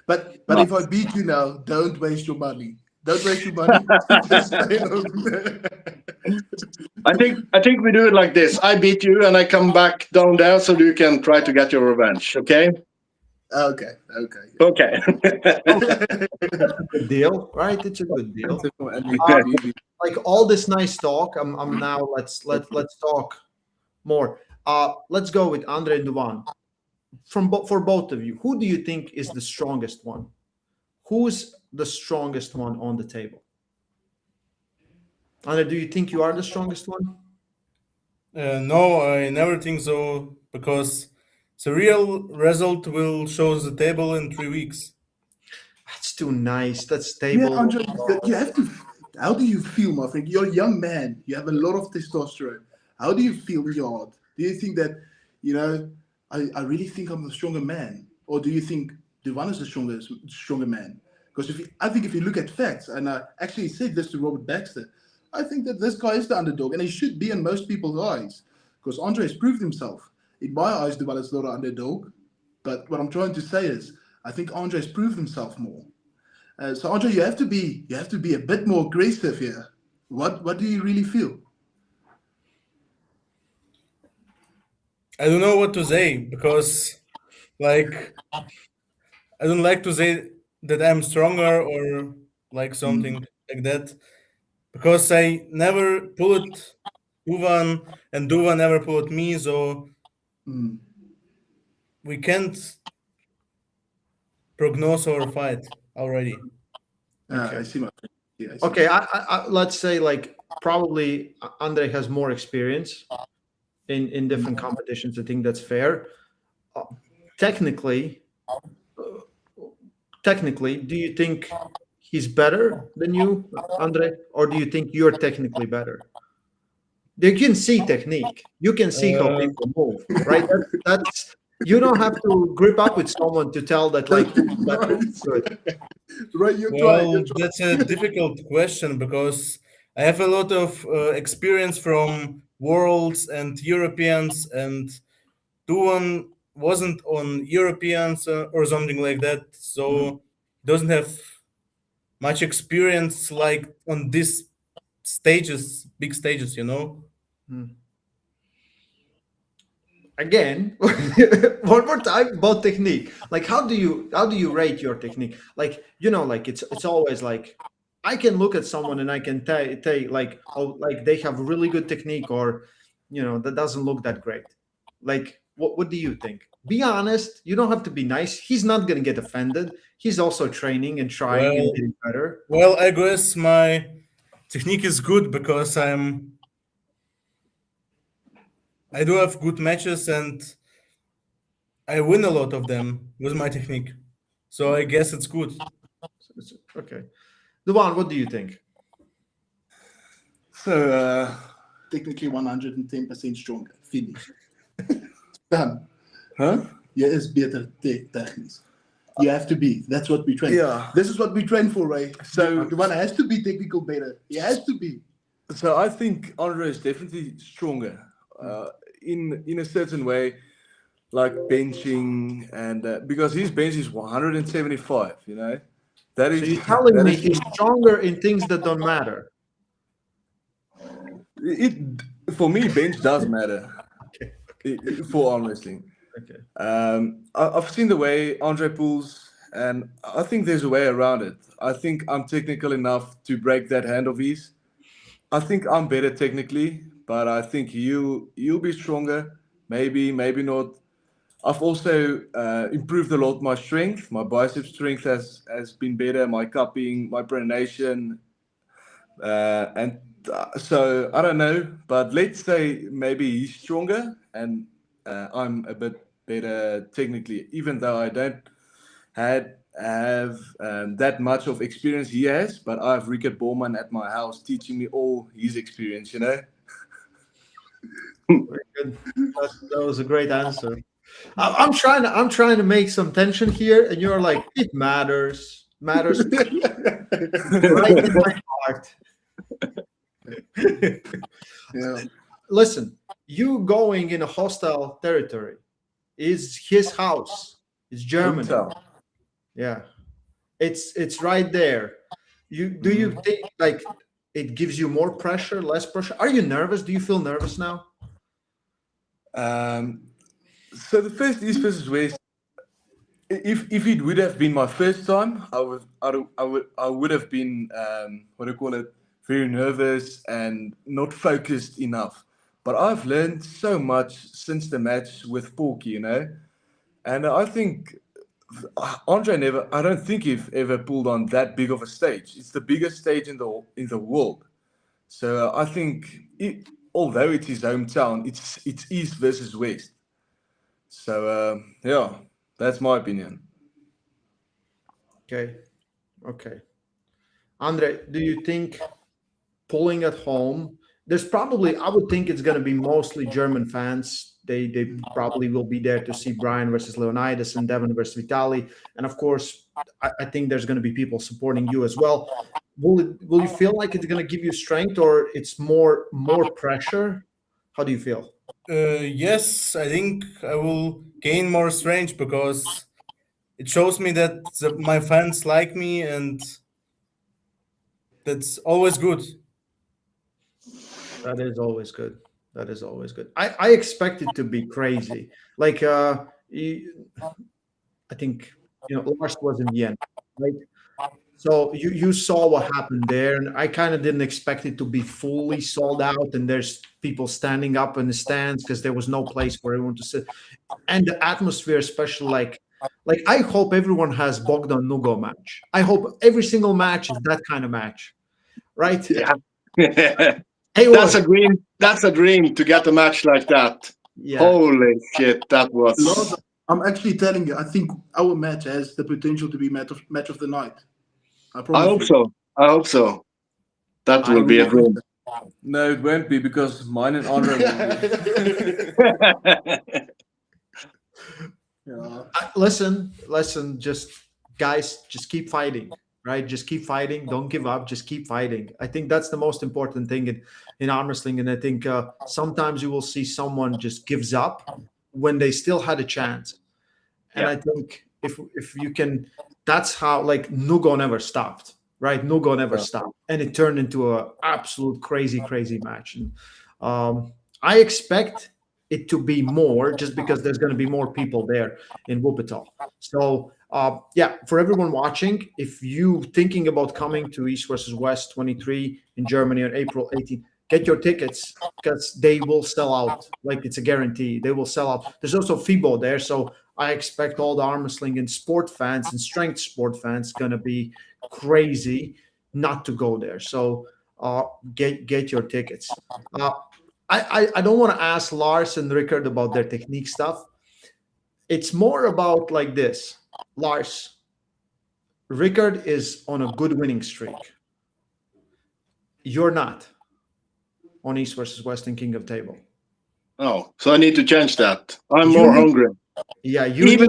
But
Nice.
if I beat you now, don't waste your money. Don't waste your money. Just stay home.
I think we do it like this. I beat you and I come back down there so you can try to get your revenge. Okay?
Okay.
Okay.
Good deal, right? It's a good deal.
MVP.
Like all this nice talk. I'm now. Let's talk more. Let's go with Andre and Duvan. For both of you, who do you think is the strongest one? Who's the strongest one on the table? Andre, do you think you are the strongest one?
No, I never think so because the real result will show the table in 3 weeks.
That's too nice. That's
Yeah,
stable.
Andre, you have to. How do you feel, my friend? You're a young man. You have a lot of testosterone. How do you feel in your heart? Do you think that, I really think I'm the stronger man, or do you think Duvan is the stronger man? Because I think if you look at facts, and I actually said this to Robert Baxter, I think that this guy is the underdog, and he should be in most people's eyes, because Andre has proved himself. In my eyes, Duvan is not an underdog, but what I'm trying to say is, I think Andre has proved himself more. So Andre, you have to be a bit more aggressive here. What do you really feel?
I don't know what to say because, like, I don't like to say that I'm stronger or like something like that because I never pulled Duvan and Duvan never pulled me, so
Mm.
we can't prognose our fight already.
I see my friend. Yeah, I see.
Okay, I let's say like probably Andre has more experience in different competitions. I think that's fair. Technically, do you think he's better than you, Andre, or do you think you're technically better? You can see technique. You can see how people move, right? That's you don't have to grip up with someone to tell that like that's good.
Right, you're
Well,
trying.
that's a difficult question because I have a lot of experience from worlds and Europeans, and Duvan wasn't on Europeans or something like that, so doesn't have much experience like on these stages, big stages, you know.
Again, one more time about technique. Like how do you rate your technique? Like like it's always like I can look at someone and I can tell like, oh, like they have really good technique, or that doesn't look that great. Like what do you think? Be honest. You don't have to be nice. He's not gonna get offended. He's also training and trying and getting better.
Well, I guess my technique is good because I do have good matches and I win a lot of them with my technique. So I guess it's good.
Okay. Duvan, what do you think?
So,
Technically 110% stronger. Finish. Done.
huh?
Yeah, is better techniques. You have to be. That's what we train.
Yeah.
This is what we train for, Ray.
So-
the one has to be technical better. He has to be.
So I think Andre is definitely stronger in a certain way, like benching and because his bench is 175. That is.
So you're telling
that
me
is-
he's stronger in things that don't matter.
It for me, bench does matter. For arm wrestling.
Okay.
I've seen the way Andre pulls, and I think there's a way around it. I think I'm technical enough to break that hand of his. I think I'm better technically, but I think you'll be stronger. Maybe not I've also improved a lot my strength. My bicep strength has been better, my cupping, my pronation. So I don't know, but let's say maybe he's stronger and I'm a bit better technically, even though I don't have that much of experience he has, but I have Richard BORNMAN at my house teaching me all his experience, you know?
Very good. That was a great answer. I'm trying to make some tension here, and you're like, it matters right in my heart.
Yeah.
Listen, you going in a hostile territory is his house. It's Germany.
Hometown.
Yeah, it's right there. Do you think like it gives you more pressure, less pressure? Are you nervous? Do you feel nervous now?
So the first East versus West, if it would have been my first time, I would have been what do you call it, very nervous and not focused enough. But I've learned so much since the match with Porky, you know, and I think Andre I don't think he's ever pulled on that big of a stage. It's the biggest stage in the world. So I think although it's his hometown, it's East versus West. So yeah, that's my opinion.
Okay. Andre, do you think pulling at home, there's probably, I would think it's going to be mostly German fans. They probably will be there to see Brian versus Leonidas and Devin versus Vitali. And of course, I think there's going to be people supporting you as well. Will you feel like it's going to give you strength, or it's more pressure? How do you feel?
Yes, I think I will gain more strength because it shows me that my fans like me, and that's always good.
That is always good. I expect it to be crazy. Like I think Lars was in Vienna, right? So you saw what happened there, and I kind of didn't expect it to be fully sold out, and there's people standing up in the stands because there was no place for everyone to sit, and the atmosphere, especially like I hope everyone has Bogdan Nugo match. I hope every single match is that kind of match, right?
Yeah.
Hey,
That's a dream. That's a dream to get a match like that.
Yeah.
Holy shit, that was.
Lars, I'm actually telling you, I think our match has the potential to be match of the night. I promise.
I hope so. That will be a dream.
No, it won't be, because mine and Andre will be.
Yeah.
Listen, just guys, just keep fighting, right? Just keep fighting. Don't give up. Just keep fighting. I think that's the most important thing in arm wrestling. And I think sometimes you will see someone just gives up when they still had a chance. And I think if you can, that's how, like, Nugo never stopped, right? Nugo never stopped. And it turned into an absolute crazy match. And I expect it to be more, just because there's going to be more people there in Wuppertal. So for everyone watching, if you thinking about coming to East versus West 23 in Germany on April 18, get your tickets, because they will sell out. Like, it's a guarantee. They will sell out. There's also FIBO there, so I expect all the arm wrestling and sport fans and strength sport fans going to be crazy not to go there. So get your tickets. I don't want to ask Lars and Rickard about their technique stuff. It's more about like this. Lars, Rickard is on a good winning streak. You're not on East versus West and King of Table.
Oh, so I need to change that. I'm more hungry.
Yeah,
even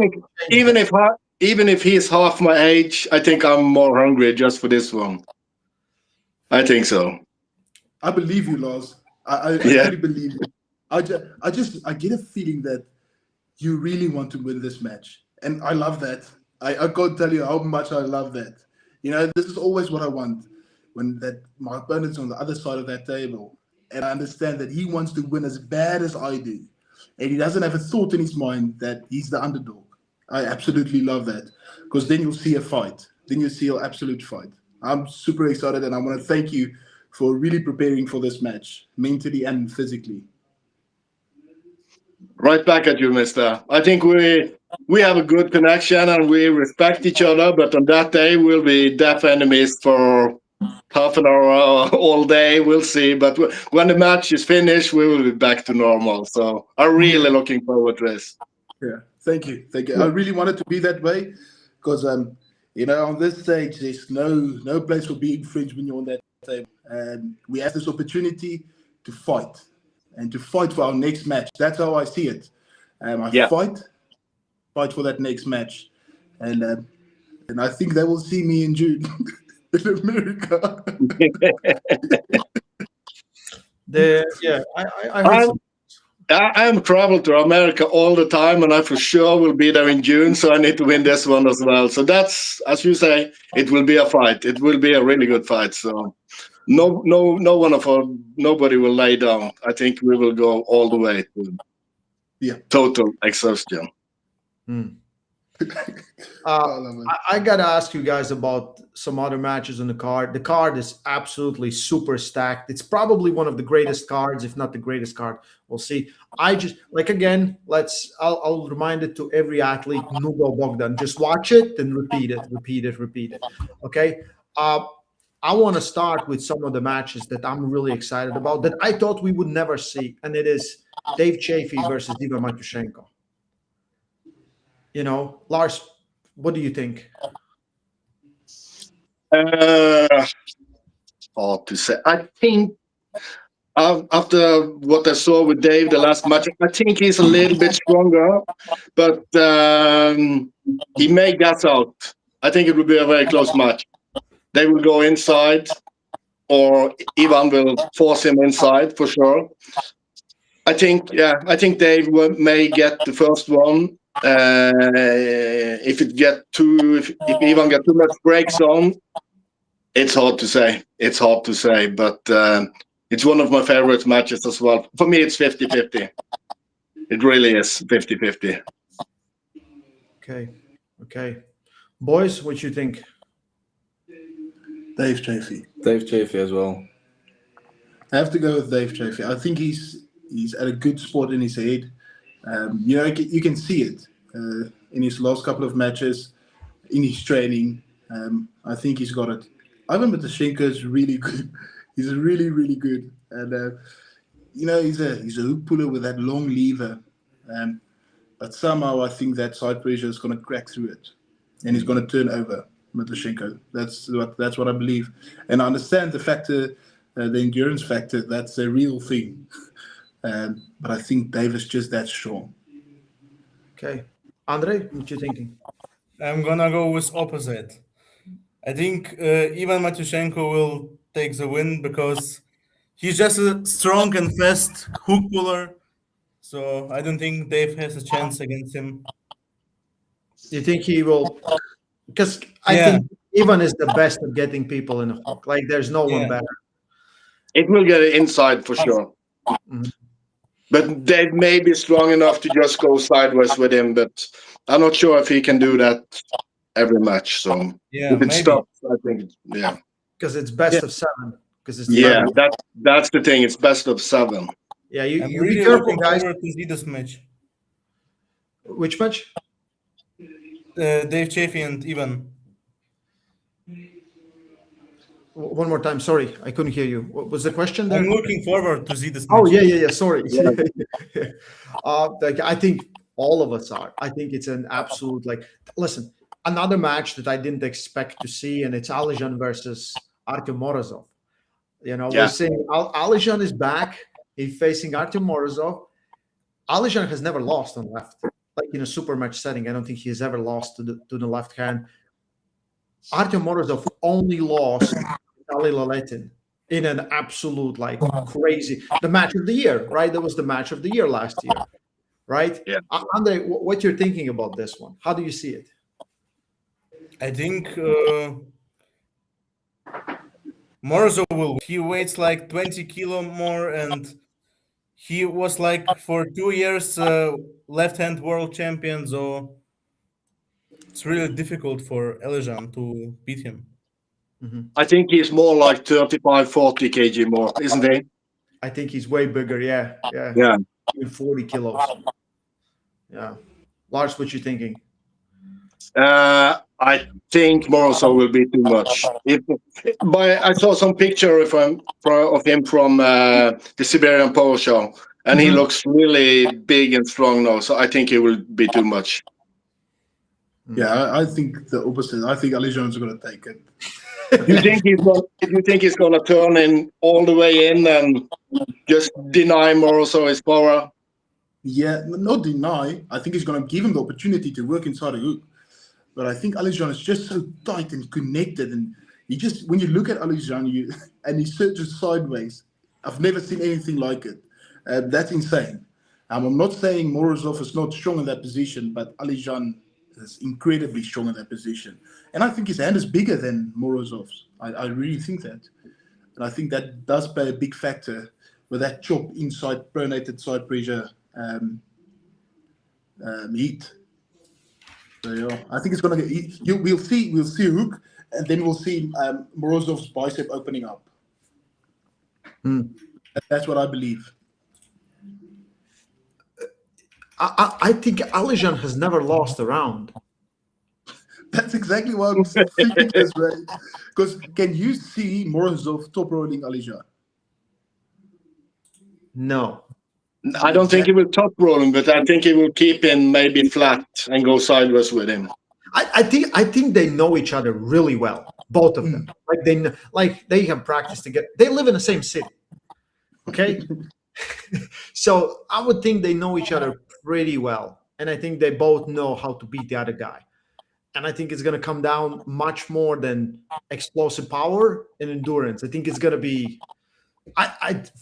if he's half my age, I think I'm more hungry just for this one. I think so.
I believe you, Lars. I really believe you. I get a feeling that you really want to win this match, and I love that. I can't tell you how much I love that. You know, this is always what I want, when that my opponent's on the other side of that table, and I understand that he wants to win as bad as I do, and he doesn't have a thought in his mind that he's the underdog. I absolutely love that, because then you'll see a fight. Then you'll see an absolute fight. I'm super excited, and I want to thank you for really preparing for this match, mentally and physically.
Right back at you, mister. I think we have a good connection and we respect each other, but on that day we'll be deaf enemies for half an hour all day. We'll see. But when the match is finished, we will be back to normal. So I'm really looking forward to this.
Yeah, thank you. I really want it to be that way because, you know, on this stage, there's no place for being fringe when you're on that table. And we have this opportunity to fight and to fight for our next match. That's how I see it. Fight for that next match. And I think they will see me in June in America.
I heard
I'm traveled to America all the time, and I for sure will be there in June. So I need to win this one as well. So that's, as you say, it will be a fight. It will be a really good fight. So nobody will lay down. I think we will go all the way to total exhaustion.
I gotta ask you guys about some other matches on the card. The card is absolutely super stacked. It's probably one of the greatest cards, if not the greatest card. We'll see. I just again, I'll remind it to every athlete, Nugo Bogdan. Just watch it and repeat it. Okay. I want to start with some of the matches that I'm really excited about that I thought we would never see, and it is Dave Chaffee versus Ivan Matyushenko. You know, Lars, what do you think?
Hard to say. I think after what I saw with Dave the last match, I think he's a little bit stronger, but he may gas out. I think it will be a very close match. They will go inside, or Ivan will force him inside for sure. I think Dave may get the first one. If Ivan get too much breaks on, it's hard to say. But it's one of my favorite matches as well. For me, it's 50-50. It really is 50-50.
Okay. Boys, what you think?
Dave Chaffee.
Dave Chaffee as well.
I have to go with Dave Chaffee. I think he's at a good spot in his head. You know, you can see it in his last couple of matches, in his training. I think he's got it. Ivan Matyushenko is really good. He's really, really good. And, you know, he's a hook puller with that long lever. But somehow I think that side pressure is going to crack through it. And he's going to turn over Matyushenko. That's what I believe. And I understand the factor, the endurance factor, that's a real thing. But I think Dave is just that strong.
Okay. Andre, what you thinking?
I'm gonna go with opposite. I think Ivan Matyushenko will take the win because he's just a strong and fast hook puller. So I don't think Dave has a chance against him.
You think he will? Because I think Ivan is the best at getting people in a hook. Like there's no one better.
It will get inside for sure.
Mm-hmm.
But Dave may be strong enough to just go sideways with him, but I'm not sure if he can do that every match. So if it stops, I think
because it's best of 7. Because it's
that's the thing. It's best of 7.
Yeah, you
really
be careful, guys.
To see this match.
Which match?
Dave Chaffee and Ivan.
One more time. Sorry, I couldn't hear you. What was the question there?
I'm looking forward to see this match.
Oh, yeah. Sorry. I think all of us are. I think it's an absolute, listen, another match that I didn't expect to see, and it's Alijan versus Artem Morozov. You know, we're seeing Alijan is back. He's facing Artem Morozov. Alijan has never lost on left. Like in a super match setting, I don't think he's ever lost to the left hand. Artem Morozov only lost Ali Laletin in an absolute crazy the match of the year, right? That was the match of the year last year, right?
Yeah.
Andre, what you're thinking about this one? How do you see it?
I think Morozov will. He weighs 20 kilo more, and he was for 2 years left-hand world champion. So it's really difficult for Alijan to beat him.
Mm-hmm.
I think he's more like 35, 40 kg more, isn't he?
I think he's way bigger. Yeah. 40 kilos. Yeah. Lars, what you thinking?
I think Morozov will be too much. I saw some picture of him from the Siberian Power Show, and he looks really big and strong now. So I think he will be too much.
Yeah, I think the opposite. I think Alijan is going to take it.
You think he's going to turn in all the way in and just deny Morozov his power?
Yeah, not deny. I think he's going to give him the opportunity to work inside a hook. But I think Alijan is just so tight and connected, and when you look at Alijan, and he searches sideways. I've never seen anything like it. That's insane. I'm not saying Morozov is not strong in that position, but Alijan is incredibly strong in that position. And I think his hand is bigger than Morozov's. I really think that. And I think that does play a big factor with that chop inside pronated side pressure heat. So yeah, I think it's going to get. We'll see a hook, and then we'll see Morozov's bicep opening up. That's what I believe.
I think Alijan has never lost a round.
That's exactly what I'm thinking as well. Because can you see Morozov top rolling Alijan?
No.
I don't think he will top roll him, but I think he will keep him maybe flat and go sideways with him.
I think they know each other really well, both of them. Like they have practiced together. They live in the same city. Okay. So I would think they know each other pretty well. And I think they both know how to beat the other guy. And I think it's going to come down much more than explosive power and endurance. I think it's going to be,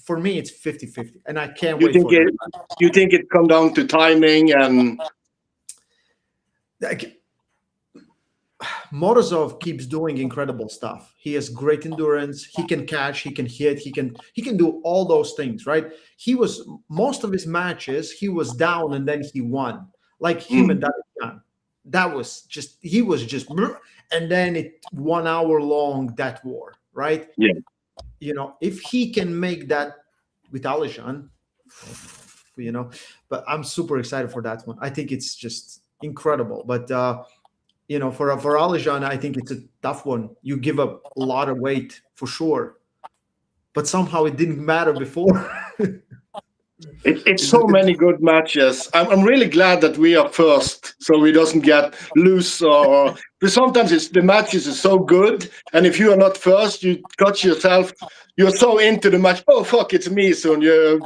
for me, it's 50-50. And I can't wait for it.
You think it come down to timing and...
Morozov keeps doing incredible stuff. He has great endurance. He can catch. He can hit. He can do all those things, right? Most of his matches, he was down and then he won. Like him and Davidan. He was just, and then it 1 hour long, that war, right?
Yeah.
You know, if he can make that with Alijan, you know, but I'm super excited for that one. I think it's just incredible. But, you know, for Alijan, I think it's a tough one. You give up a lot of weight for sure, but somehow it didn't matter before.
It's so many good matches. I'm really glad that we are first, so we doesn't get loose. Because sometimes the matches are so good, and if you are not first, you cut yourself. You're so into the match. Oh fuck, it's me soon. You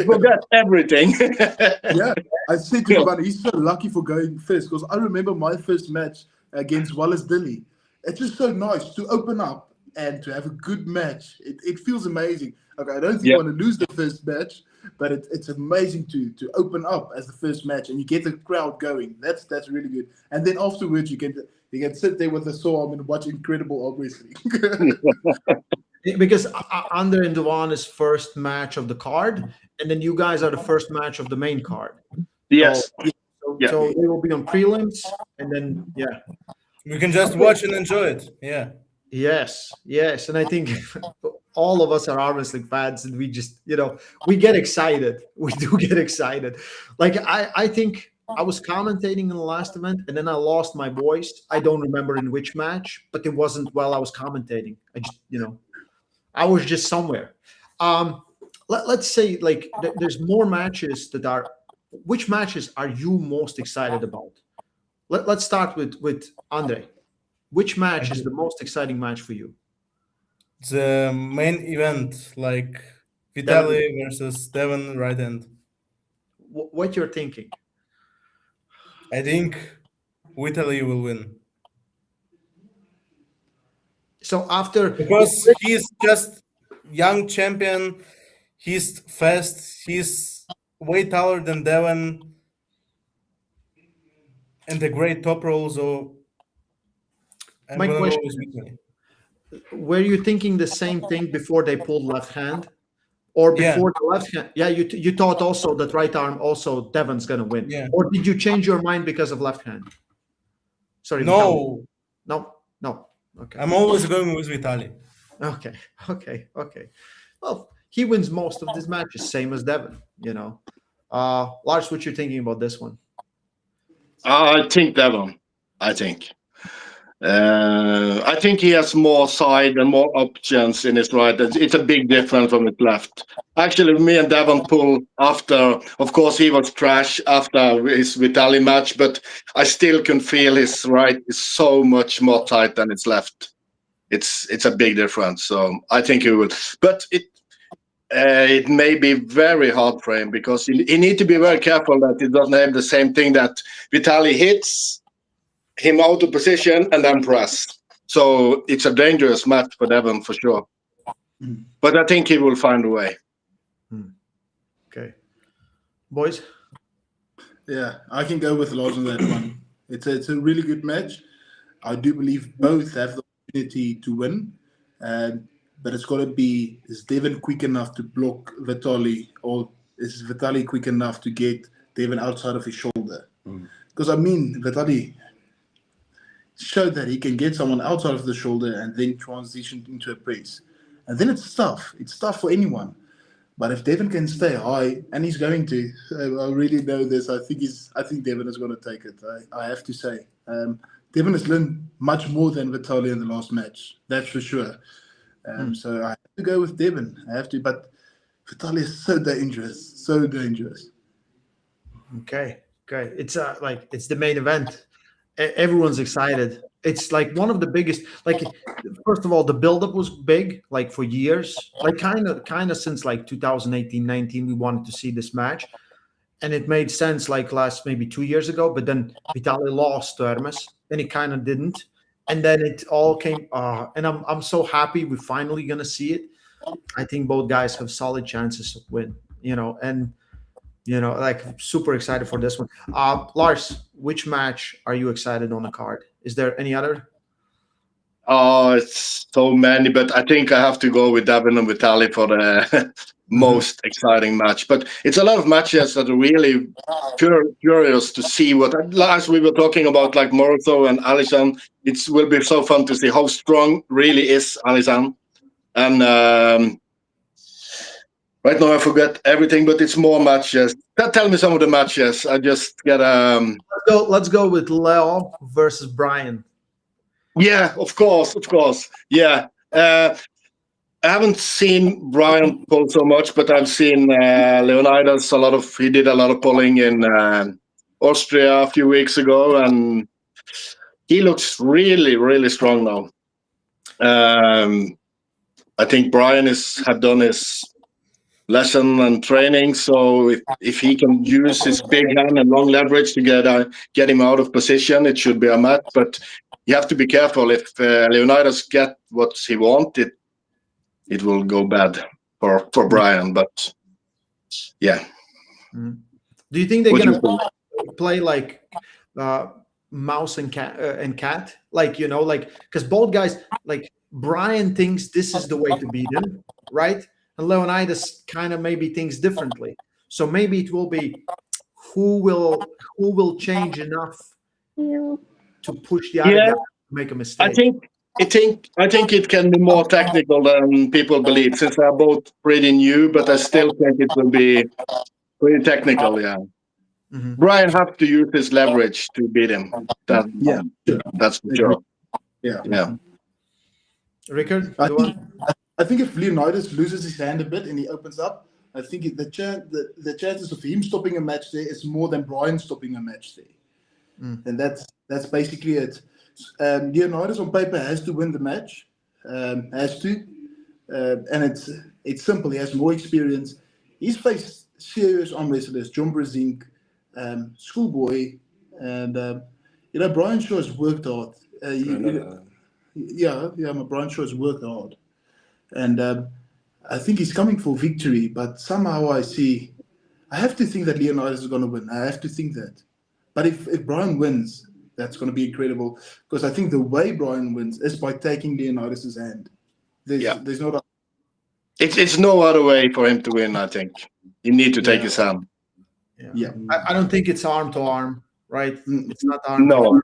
forget everything.
Yeah, I said to him, he's so lucky for going first, because I remember my first match against Wallace Dilly. It's just so nice to open up and to have a good match. It feels amazing. Okay, I don't think you want to lose the first match, but it's amazing to open up as the first match and you get the crowd going. That's really good. And then afterwards you can sit there with a sore arm and watch incredible arm wrestling.
Because Andre and Duane's first match of the card, and then you guys are the first match of the main card.
Yes.
So they will be on prelims, and then
we can just watch and enjoy it. Yeah.
Yes, and I think all of us are arm wrestling fans, and we just, you know, we get excited. We do get excited. Like I think I was commentating in the last event, and then I lost my voice. I don't remember in which match, but it wasn't while I was commentating. I just, you know, I was just somewhere. Let's say like there's more matches that are. Which matches are you most excited about? Let's start with Andre. Which match is the most exciting match for you?
The main event, like Vitaly versus Devon right hand.
What you're thinking?
I think Vitaly will win.
So
because he's just young champion, he's fast, he's way taller than Devon, and a great top roll. So
my question is, were you thinking the same thing before they pulled left hand, or before the left hand? Yeah, you thought also that right arm also Devon's gonna win.
Yeah.
Or did you change your mind because of left hand? Sorry.
No.
Okay.
I'm always going with Vitaly.
Okay. Well, he wins most of these matches, same as Devon. You know, Lars, what you're thinking about this one?
I think Devon. I think. I think he has more side and more options in his right. It's a big difference from his left. Actually, me and Devon pull after. Of course, he was trash after his Vitali match, but I still can feel his right is so much more tight than his left. It's a big difference. So I think he will. But it may be very hard for him because he need to be very careful that he doesn't have the same thing that Vitali hits him out of position and then press. So it's a dangerous match for Devon for sure. But I think he will find a way.
Okay. Boys?
Yeah, I can go with Lars on that one. It's a really good match. I do believe both have the opportunity to win. But it's got to be, is Devon quick enough to block Vitali, or is Vitali quick enough to get Devon outside of his shoulder? Because, I mean, Vitali showed that he can get someone outside of the shoulder and then transition into a press. And then it's tough. It's tough for anyone. But if Devon can stay high, and he's going to, I really know this. I think Devon is going to take it. I have to say, Devon has learned much more than Vitali in the last match. That's for sure. So I have to go with Devon. I have to, but Vitali is so dangerous, so dangerous.
Okay. It's it's the main event. Everyone's excited. It's like one of the biggest. Like, first of all, the buildup was big, like for years, like kind of since like 2018-19, we wanted to see this match, and it made sense like last maybe 2 years ago. But then Vitali lost to Hermes, and it kind of didn't. And then it all came, and I'm so happy we're finally gonna see it. I think both guys have solid chances to win, and like super excited for this one. Lars, which match are you excited on the card? Is there any other?
Oh, it's so many, but I think I have to go with Devon and Vitali for the most exciting match. But it's a lot of matches that are really curious to see what. Last we were talking about like Morozov and Alisson. It will be so fun to see how strong really is Alisson. And right now I forget everything, but it's more matches. Tell me some of the matches. I just get
Let's go with Leo versus Brian.
Yeah, of course. Yeah. I haven't seen Brian pull so much, but I've seen Leonidas he did a lot of pulling in Austria a few weeks ago, and he looks really, really strong now. I think Brian had done his lesson and training, so if he can use his big hand and long leverage to get him out of position, it should be a match. But you have to be careful. If Leonidas get what he wanted, it will go bad for Brian. But yeah.
Do you think they're gonna play like mouse and cat? Like because both guys, like Brian thinks this is the way to beat him, right? And Leonidas kind of maybe thinks differently. So maybe it will be who will change enough to push the other guy to make a mistake.
I think it can be more technical than people believe, since they're both pretty new, but I still think it will be pretty technical, yeah. Brian has to use his leverage to beat him. That's for sure. Yeah.
Rickard?
I think if Leonidas loses his hand a bit and he opens up, I think the chances of him stopping a match there is more than Brian stopping a match there. And that's basically it. Leonidas on paper has to win the match, and it's simple. He has more experience. He's faced serious arm wrestlers, John Brezink, Schoolboy, and Brian Shaw has worked hard. Brian Shaw has worked hard, and I think he's coming for victory. But somehow I have to think that Leonidas is going to win. I have to think that. But if Brian wins, that's going to be incredible, because I think the way Brian wins is by taking Leonidas's hand. There's no.
It's no other way for him to win. I think you need to take his hand.
Yeah.
I don't think it's arm to arm, right? It's not arm.
No.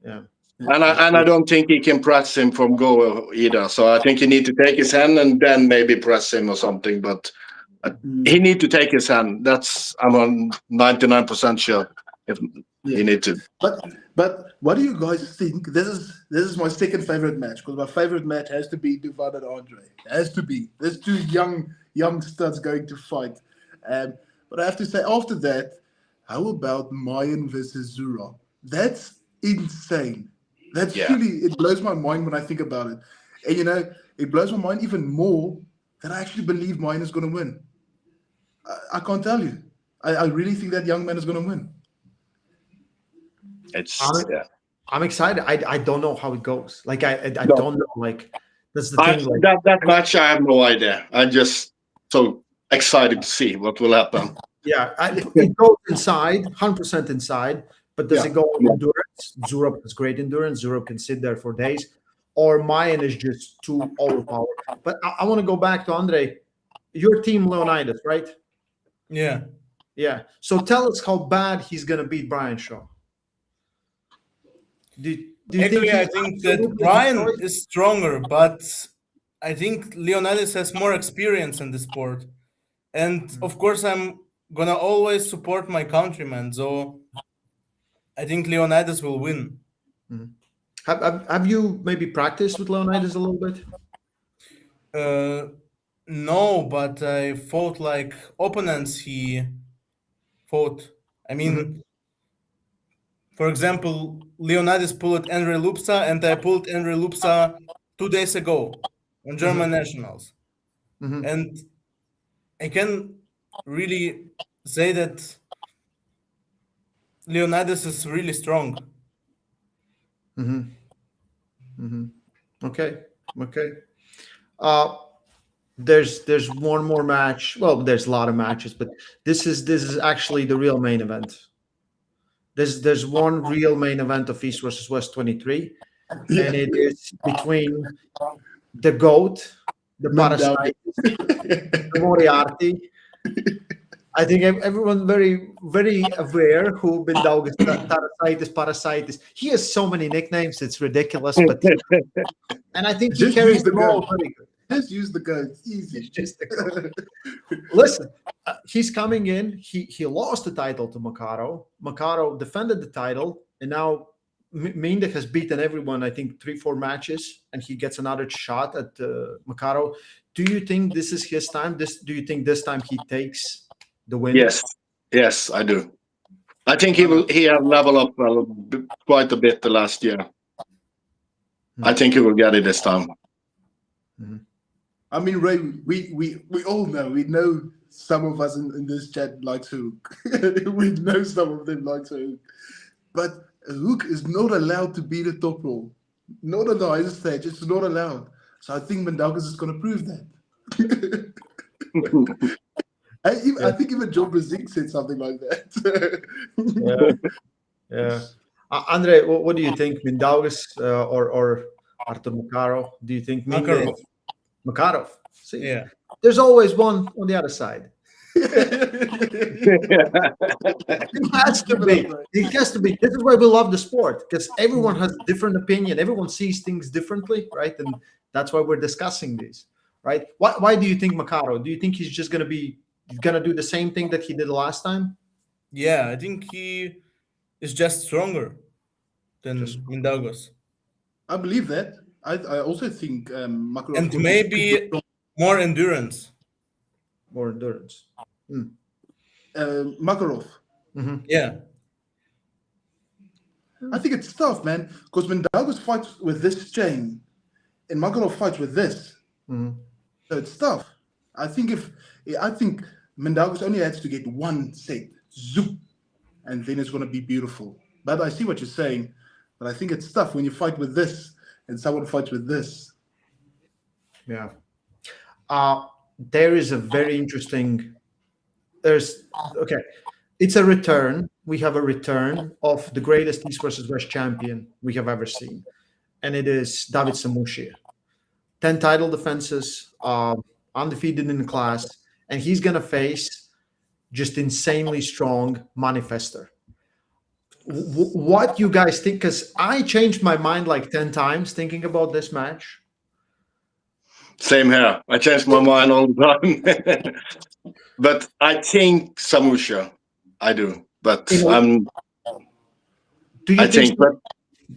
Yeah.
And I don't think he can press him from go either. So I think you need to take his hand and then maybe press him or something. But he need to take his hand. I'm on 99% sure. if
Yeah.
you need to.
But what do you guys think? This is my second favorite match, because my favorite match has to be Lars and Andre. It has to be. There's two young studs going to fight. But I have to say, after that, how about Mayan versus Zura? That's insane. That's really, it blows my mind when I think about it. And you know, it blows my mind even more that I actually believe Mayan is going to win. I can't tell you. I really think that young man is going to win.
I'm excited. I don't know how it goes. Like I don't know. Like that's the thing. Like,
that match, I have no idea. I'm just so excited to see what will happen.
Yeah, it goes inside, 100% inside. But does it go on endurance? Zurab has great endurance. Zurab can sit there for days. Or Mayan is just too overpowered. But I want to go back to Andre. Your team Leonidas, right?
Yeah.
Yeah. So tell us how bad he's gonna beat Brian Shaw. Do you
Actually, I think that Brian
destroyed?
is stronger, but I think Leonidas has more experience in the sport. And of course, I'm gonna always support my countryman. So I think Leonidas will win.
Have you maybe practiced with Leonidas a little bit?
No, but I fought like opponents he fought. I mean, for example, Leonidas pulled Andre Lupsa, and I pulled Andre Lupsa 2 days ago on German Nationals. And I can really say that Leonidas is really strong.
Okay. There's one more match. Well, there's a lot of matches, but this is actually the real main event. There's one real main event of East versus West 23, and it is between the GOAT, the Parasite, the Moriarty. I think everyone very, very aware who Mindaugas Parasitis. He has so many nicknames, it's ridiculous. But and I think he
Just
carries
use the
them all
gun.
very good.
Just use the guns. Easy.
Just the goat. Listen, he's coming in. He lost the title to Makaro. Makaro defended the title, and now Minda has beaten everyone. I think 3-4 matches, and he gets another shot at Makaro. Do you think this is his time? Do you think this time he takes the win?
Yes, I do. I think he have leveled up quite a bit the last year. I think he will get it this time.
I mean, Ray, we all know. We know some of us in this chat like Hook. We know some of them like Hook. But Hook is not allowed to be the top role. Not on the highest stage. It's not allowed. So I think Mindaugas is going to prove that. I think even Joe Brzezinski said something like that.
Yeah. Andre, what do you think? Mindaugas or Artur Makaro? Do you think Makarov? See,
Yeah.
there's always one on the other side. It has to be. It has to be. This is why we love the sport, because everyone has a different opinion. Everyone sees things differently, right? And that's why we're discussing these, right? Why do you think Makaro? Do you think he's just going to do the same thing that he did last time?
Yeah, I think he is just stronger than Mindaugas.
I believe that. I also think Makarov
And maybe more endurance.
More endurance.
Makarov.
Yeah.
I think it's tough, man, because Mindaugas fights with this chain, and Makarov fights with this. So it's tough. I think Mindaugas only has to get one set, zoop, and then it's going to be beautiful. But I see what you're saying. But I think it's tough when you fight with this and someone fights with this.
Yeah. There is a very interesting. It's a return. We have a return of the greatest East versus West champion we have ever seen, and it is David Samushia. 10 title defenses, undefeated in the class, and he's gonna face just insanely strong Manifester. What you guys think? Because I changed my mind like 10 times thinking about this match.
Same here. I change my mind all the time. But I think Samusha. I do. But
Do you
I think, but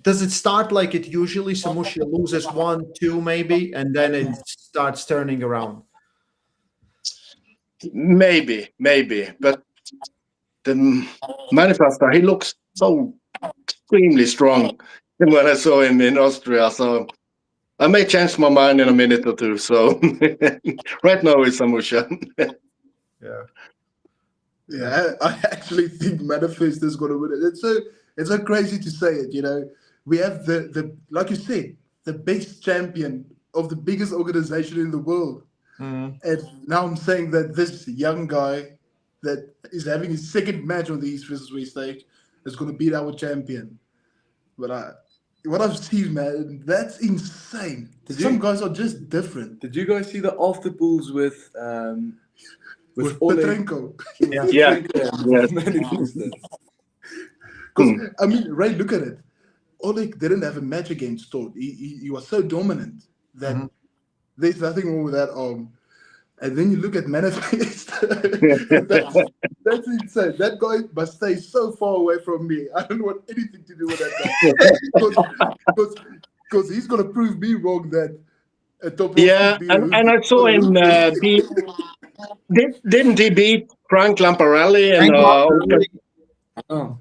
does it start like it usually? Samusha loses 1, 2 maybe, and then it starts turning around.
maybe. But the manifestor, he looks so extremely strong when I saw him in Austria. So I may change my mind in a minute or two. So right now it's Samusha.
Yeah.
Yeah, I actually think Manifest is going to win it. It's so crazy to say it. We have the like you said, the best champion of the biggest organization in the world, and now I'm saying that this young guy that is having his second match on the East versus West stage is going to beat our champion. But what I've seen, man, that's insane. Some guys are just different.
Did you guys see the after pools with Oleg?
Petrenko?
Yeah.
Manifestor.
Because I mean, Ray, look at it. Oleg didn't have a match against Todd. He was so dominant that there's nothing wrong with that arm. And then you look at Manifest. that's insane. That guy must stay so far away from me. I don't want anything to do with that guy. Because he's going to prove me wrong that a top.
Yeah, and I saw him beat. Didn't he beat Frank Lamparelli?
Oh.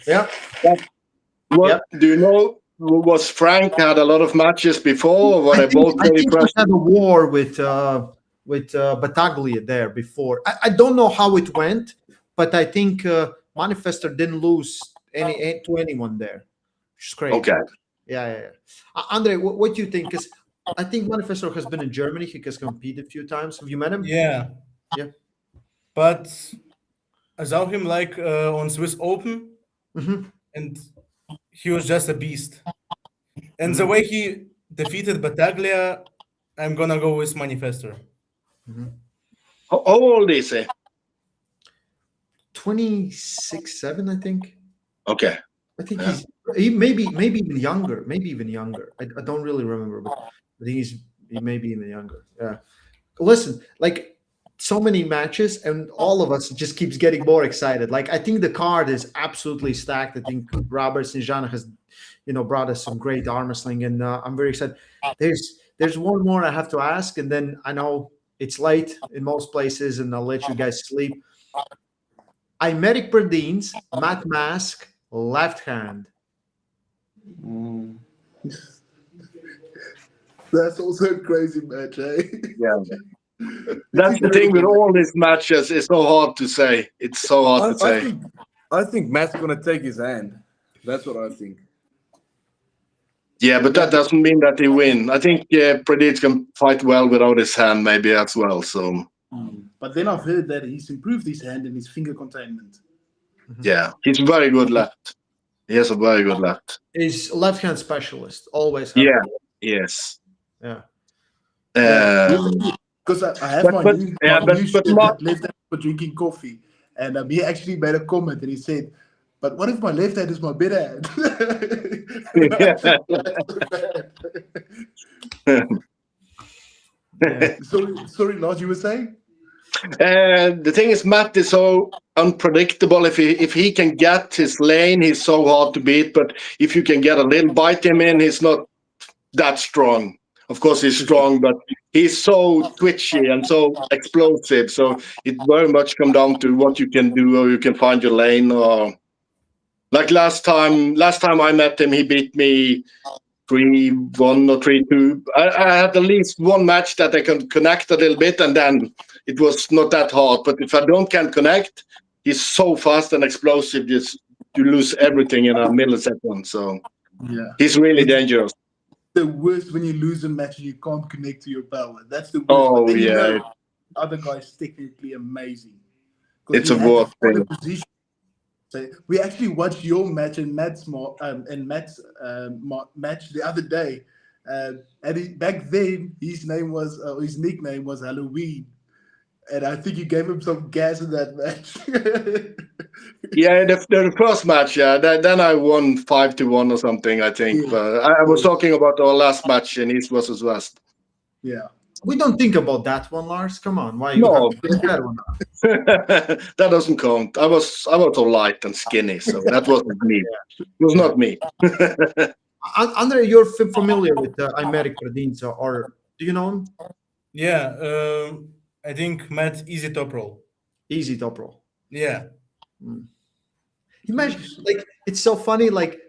Yeah.
What do you know? Was Frank had a lot of matches before? Or were they both
I
very
think he
fresh?
had a war with Battaglia there before. I don't know how it went, but I think Manifestor didn't lose to anyone there, which is crazy.
Okay.
Yeah. Andre, what do you think? Because I think Manifestor has been in Germany. He has competed a few times. Have you met him?
Yeah. But I saw him like on Swiss Open, and he was just a beast. And the way he defeated Battaglia, I'm gonna go with Manifestor.
How old is he?
26, 7, I think.
Okay.
I think he maybe even younger. I don't really remember, but I think he may be even younger. Yeah. Listen, like so many matches, and all of us just keeps getting more excited. Like I think the card is absolutely stacked. I think Robert Sinjana has, brought us some great arm wrestling, and I'm very excited. There's one more I have to ask, and then I know it's late in most places, and I'll let you guys sleep. Imeric Perdines, Matt Mask, left hand.
That's also a crazy match, eh?
Yeah. That's the thing with all these matches. It's so hard to say. It's so hard to say.
I think Matt's gonna take his hand. That's what I think.
Yeah, but that doesn't mean that he win. I think Predit can fight well without his hand, maybe as well. So.
But then I've heard that he's improved his hand and his finger containment.
Yeah, he's very good left. He has a very good left.
He's left hand specialist. Always.
Yeah. Yes.
Yeah.
Because I have my new shirt that left hand for drinking coffee, and he actually made a comment and he said, "But what if my left hand is my better hand?" Sorry, Lars, you were saying?
The thing is, Matt is so unpredictable. If he can get his lane, he's so hard to beat. But if you can get a little bite him in, he's not that strong. Of course, he's strong, but he's so twitchy and so explosive. So it very much comes down to what you can do, or you can find your lane. Or like last time I met him, he beat me 3-1 or 3-2. I had at least one match that I can connect a little bit, and then it was not that hard. But if I can't connect, he's so fast and explosive, just you lose everything in a millisecond. So he's really dangerous.
The worst when you lose a match and you can't connect to your power. That's the worst.
Oh,
but then
yeah.
Other guys technically amazing.
It's a worst thing.
So we actually watched your match and Matt's match the other day. And back then, his nickname was Halloween. And I think you gave him some gas in that match.
Yeah, the first match, then I won 5-1 or something, I think.
Yeah.
I was talking about our last match in East versus West.
Yeah.
we don't think about that one, Lars. Come on, why you
No.
have to pick that one?
That doesn't count. I was so light and skinny, so that wasn't me. It was not me.
Andre, you're familiar with Aymeric Predinza, or do you know him?
Yeah, I think Matt easy top roll.
Easy top roll.
Yeah.
Imagine, like, it's so funny. Like,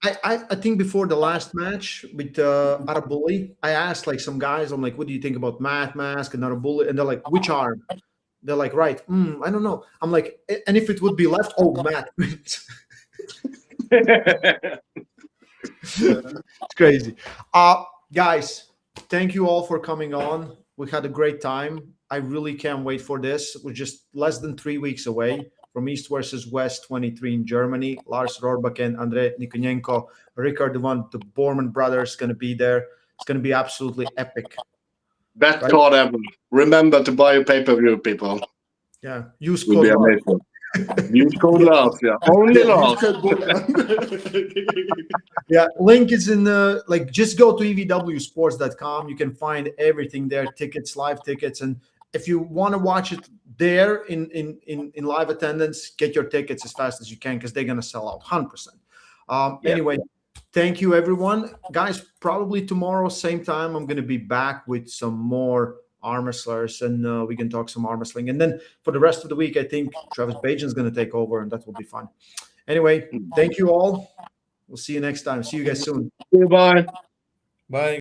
I think before the last match with Arabulli, I asked like some guys, I'm like, what do you think about Matt Mask and Arabulli? And they're like, which arm? They're like, right. I don't know. I'm like, and if it would be left, oh, Matt. It's crazy. Guys, thank you all for coming on. We had a great time. I really can't wait for this. We're just less than 3 weeks away from East versus West 23 in Germany. Lars Rohrbach and Andre Nikonenko, Rickard the BORNMAN brothers going to be there. It's going to be absolutely epic.
Best card ever. Remember to buy your pay-per-view, people.
Yeah, use
Will be
code Lars.
amazing. Use code Lars, yeah. Only Lars.
Yeah, link is in the, like, just go to evwsports.com. You can find everything there, tickets, live tickets. And if you want to watch it there in live attendance, get your tickets as fast as you can, because they're going to sell out 100%. Anyway, thank you, everyone. Guys, probably tomorrow, same time, I'm going to be back with some more arm wrestlers, and we can talk some arm wrestling. And then for the rest of the week, I think Travis Bajan's going to take over, and that will be fun. Anyway, thank you all. We'll see you next time. See you guys soon.
Goodbye.
Bye.